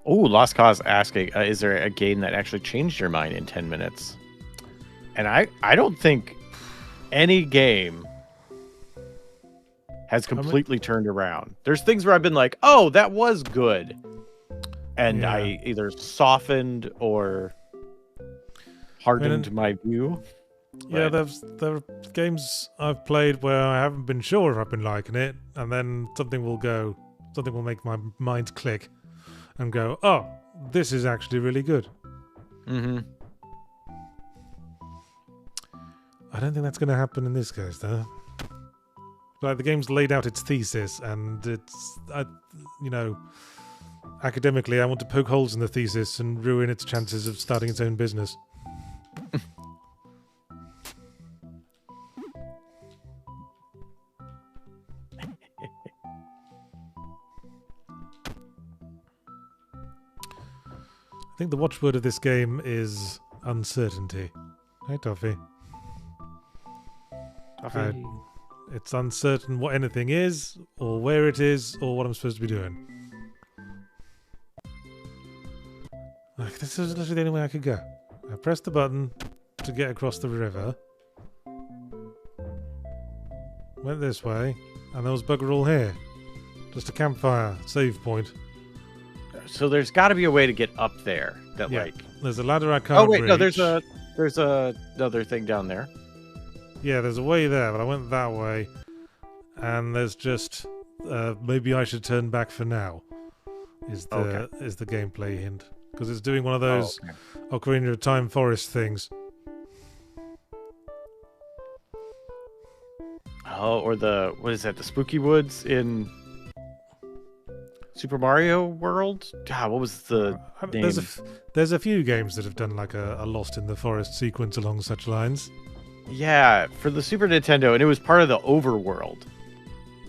Oh, Lost Cause asking, is there a game that actually changed your mind in 10 minutes? And I don't think any game has completely turned around. There's things where I've been like, oh, that was good. And I either softened or hardened my view. Yeah, there are games I've played where I haven't been sure if I've been liking it, and then something will make my mind click and go, oh, this is actually really good. Mm-hmm. I don't think that's going to happen in this case, though. Like, the game's laid out its thesis, and academically, I want to poke holes in the thesis and ruin its chances of starting its own business. I think the watchword of this game is uncertainty. Hey, Toffee. It's uncertain what anything is, or where it is, or what I'm supposed to be doing. Like, this is literally the only way I could go. I pressed the button to get across the river. Went this way, and there was bugger all here. Just a campfire, save point. So there's got to be a way to get up there. There's a ladder I can't. Oh wait, reach. no, there's another thing down there. Yeah, there's a way there, but I went that way, and there's just maybe I should turn back for now. Is the gameplay hint, because it's doing one of those Ocarina of Time forest things. Oh, or what is that? The Spooky Woods in Super Mario World? God, what was the name? There's a few games that have done like a Lost in the Forest sequence along such lines. Yeah, for the Super Nintendo, and it was part of the overworld.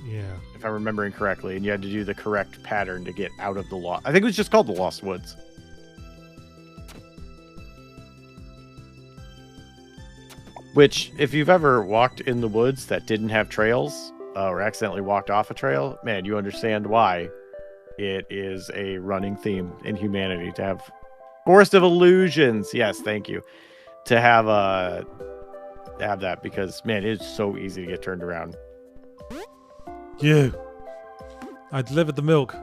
Yeah. If I'm remembering correctly, and you had to do the correct pattern to get out of the Lost. I think it was just called the Lost Woods. Which, if you've ever walked in the woods that didn't have trails, or accidentally walked off a trail, man, you understand why it is a running theme in humanity to have Forest of Illusions. Yes, thank you. To have that, because man, it is so easy to get turned around. I delivered the milk.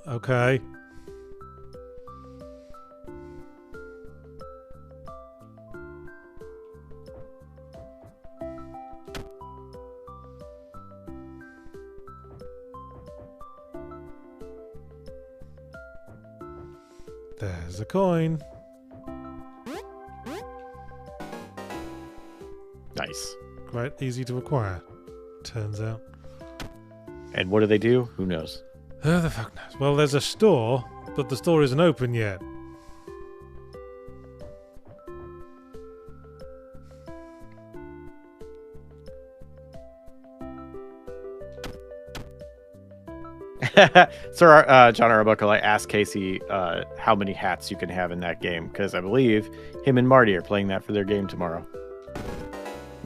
Okay. There's a coin. Nice. Quite easy to acquire, turns out. And what do they do? Who knows? Who the fuck knows? Well, there's a store, but the store isn't open yet. Sir John Arbuckle, I asked Casey how many hats you can have in that game, because I believe him and Marty are playing that for their game tomorrow.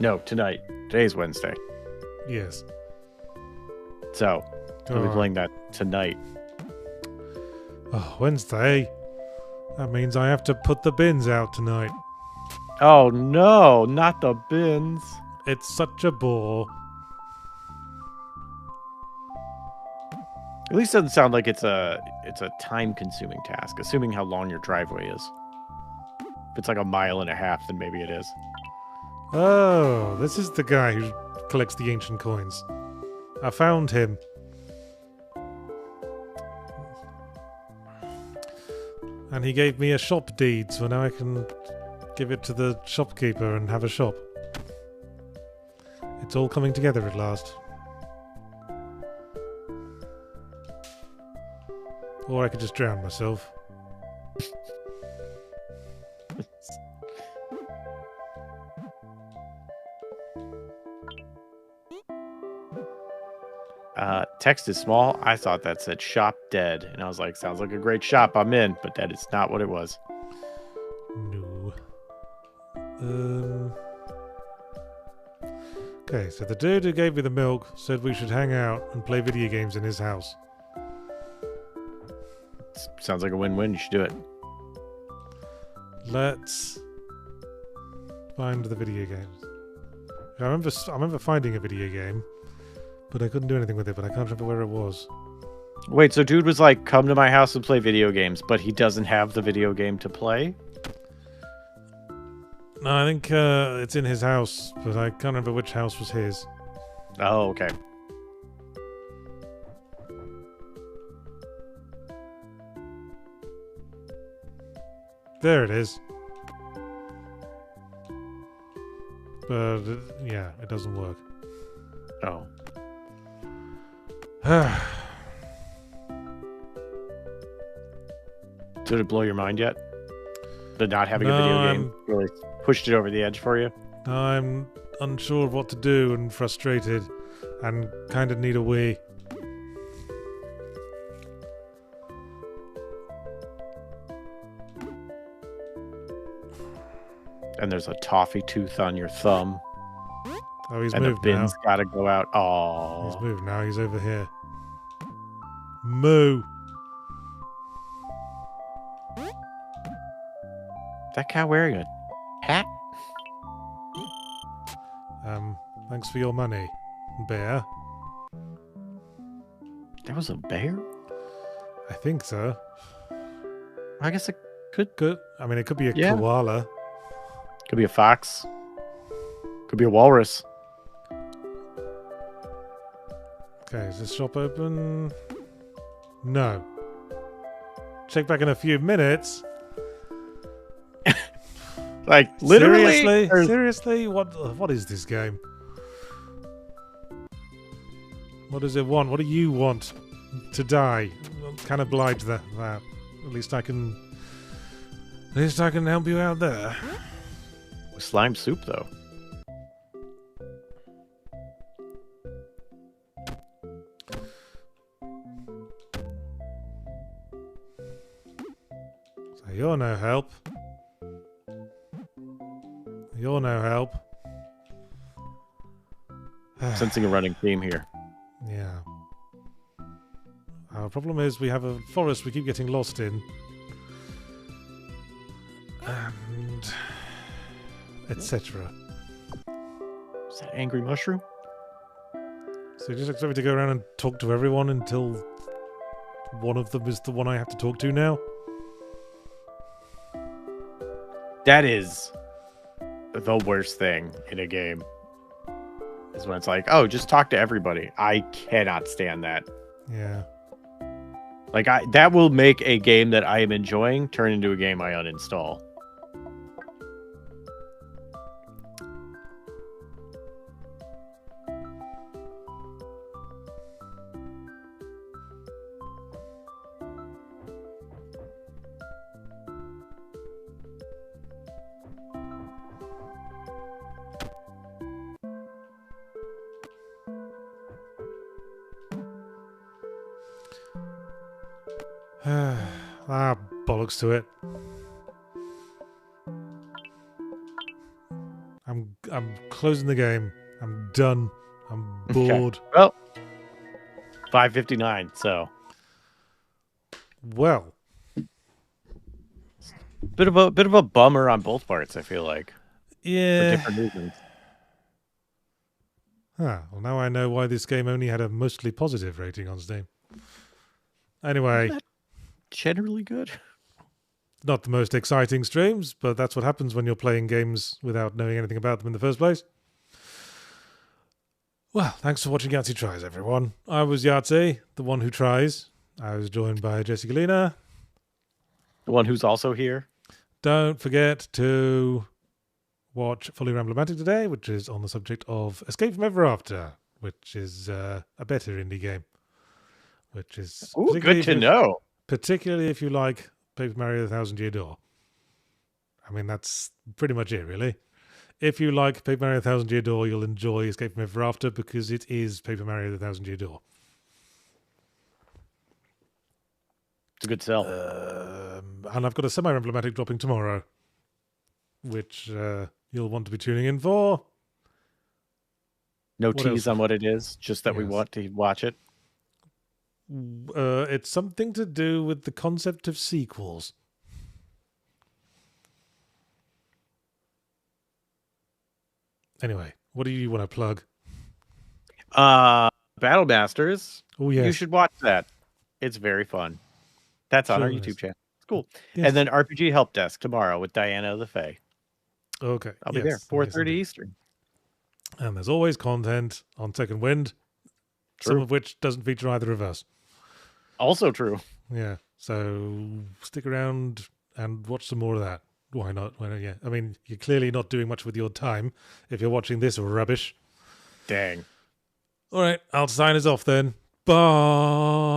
No, tonight. Today's Wednesday. Yes. So, we'll be playing that tonight. Oh, Wednesday? That means I have to put the bins out tonight. Oh no, not the bins. It's such a bore. At least it doesn't sound like it's a time-consuming task, assuming how long your driveway is. If it's like 1.5 miles, then maybe it is. Oh, this is the guy who collects the ancient coins. I found him. And he gave me a shop deed, so now I can give it to the shopkeeper and have a shop. It's all coming together at last. Or I could just drown myself. Text is small. I thought that said shop dead. And I was like, sounds like a great shop. I'm in. But that is not what it was. No. Okay, so the dude who gave me the milk said we should hang out and play video games in his house. Sounds like a win-win. You should do it. Let's find the video games. I remember finding a video game, but I couldn't do anything with it, but I can't remember where it was. Wait, so dude was like, come to my house and play video games, but he doesn't have the video game to play? No, I think it's in his house, but I can't remember which house was his. Oh, okay. There it is. But, yeah, it doesn't work. Oh. Did it blow your mind yet? Did not having a video game really pushed it over the edge for you? I'm unsure of what to do and frustrated and kind of need a wee. And there's a toffee tooth on your thumb. Oh, he's and moved the bin's now. gotta go out. Oh, He's moved now. He's over here. Moo. that cow wearing a hat? Thanks for your money, bear. That was a bear? I think so. I guess it could I mean, it could be a Yeah. koala. be a fox. Could be a walrus. Okay, is this shop open? No. Check back in a few minutes. Like literally? Seriously? Or- Seriously? What is this game? What does it want? What do you want? To die? Can oblige that. At least I can help you out there. Slime soup though. So you're no help. You're no help. Sensing a running theme here. Yeah. Our problem is we have a forest we keep getting lost in. And... etc. Is that angry mushroom? So you just expect me to go around and talk to everyone until one of them is the one I have to talk to now? That is the worst thing in a game. Is when it's like, oh, just talk to everybody. I cannot stand that. Yeah. Like that will make a game that I am enjoying turn into a game I uninstall. Bollocks to it. I'm closing the game. I'm done. I'm bored. Okay. Well, 5:59. So Well, bit of a bummer on both parts. I feel like for yeah. different reasons. Well, now I know why this game only had a mostly positive rating on Steam. Anyway, Isn't that generally good. not the most exciting streams, but that's what happens when you're playing games without knowing anything about them in the first place. Well, thanks for watching Yahtzee Tries, everyone. I was Yahtzee, the one who tries. I was joined by Jesse Galena. The one who's also here. Don't forget to watch Fully Ramblomatic today, which is on the subject of Escape from Ever After, which is a better indie game. Which is Good to know. Particularly if you like Paper Mario: The Thousand Year Door. I mean, that's pretty much it, really. If you like Paper Mario: The Thousand Year Door, you'll enjoy Escape from Ever After because it is Paper Mario: The Thousand Year Door. It's a good sell. And I've got a semi-emblematic dropping tomorrow, which you'll want to be tuning in for. No tease on what it is, just that we want to watch it. It's something to do with the concept of sequels. Anyway, what do you want to plug? Battle Masters. Oh, yes. You should watch that. It's very fun. That's on our YouTube channel. It's cool. Yes. And then RPG Help Desk tomorrow with Diana the Fae. Okay. I'll be there. 4:30 Eastern. And there's always content on Second Wind, some of which doesn't feature either of us. Also true. Yeah. So stick around and watch some more of that. Why not? Why not? Yeah. I mean, you're clearly not doing much with your time if you're watching this rubbish. Dang. All right. I'll sign us off then. Bye.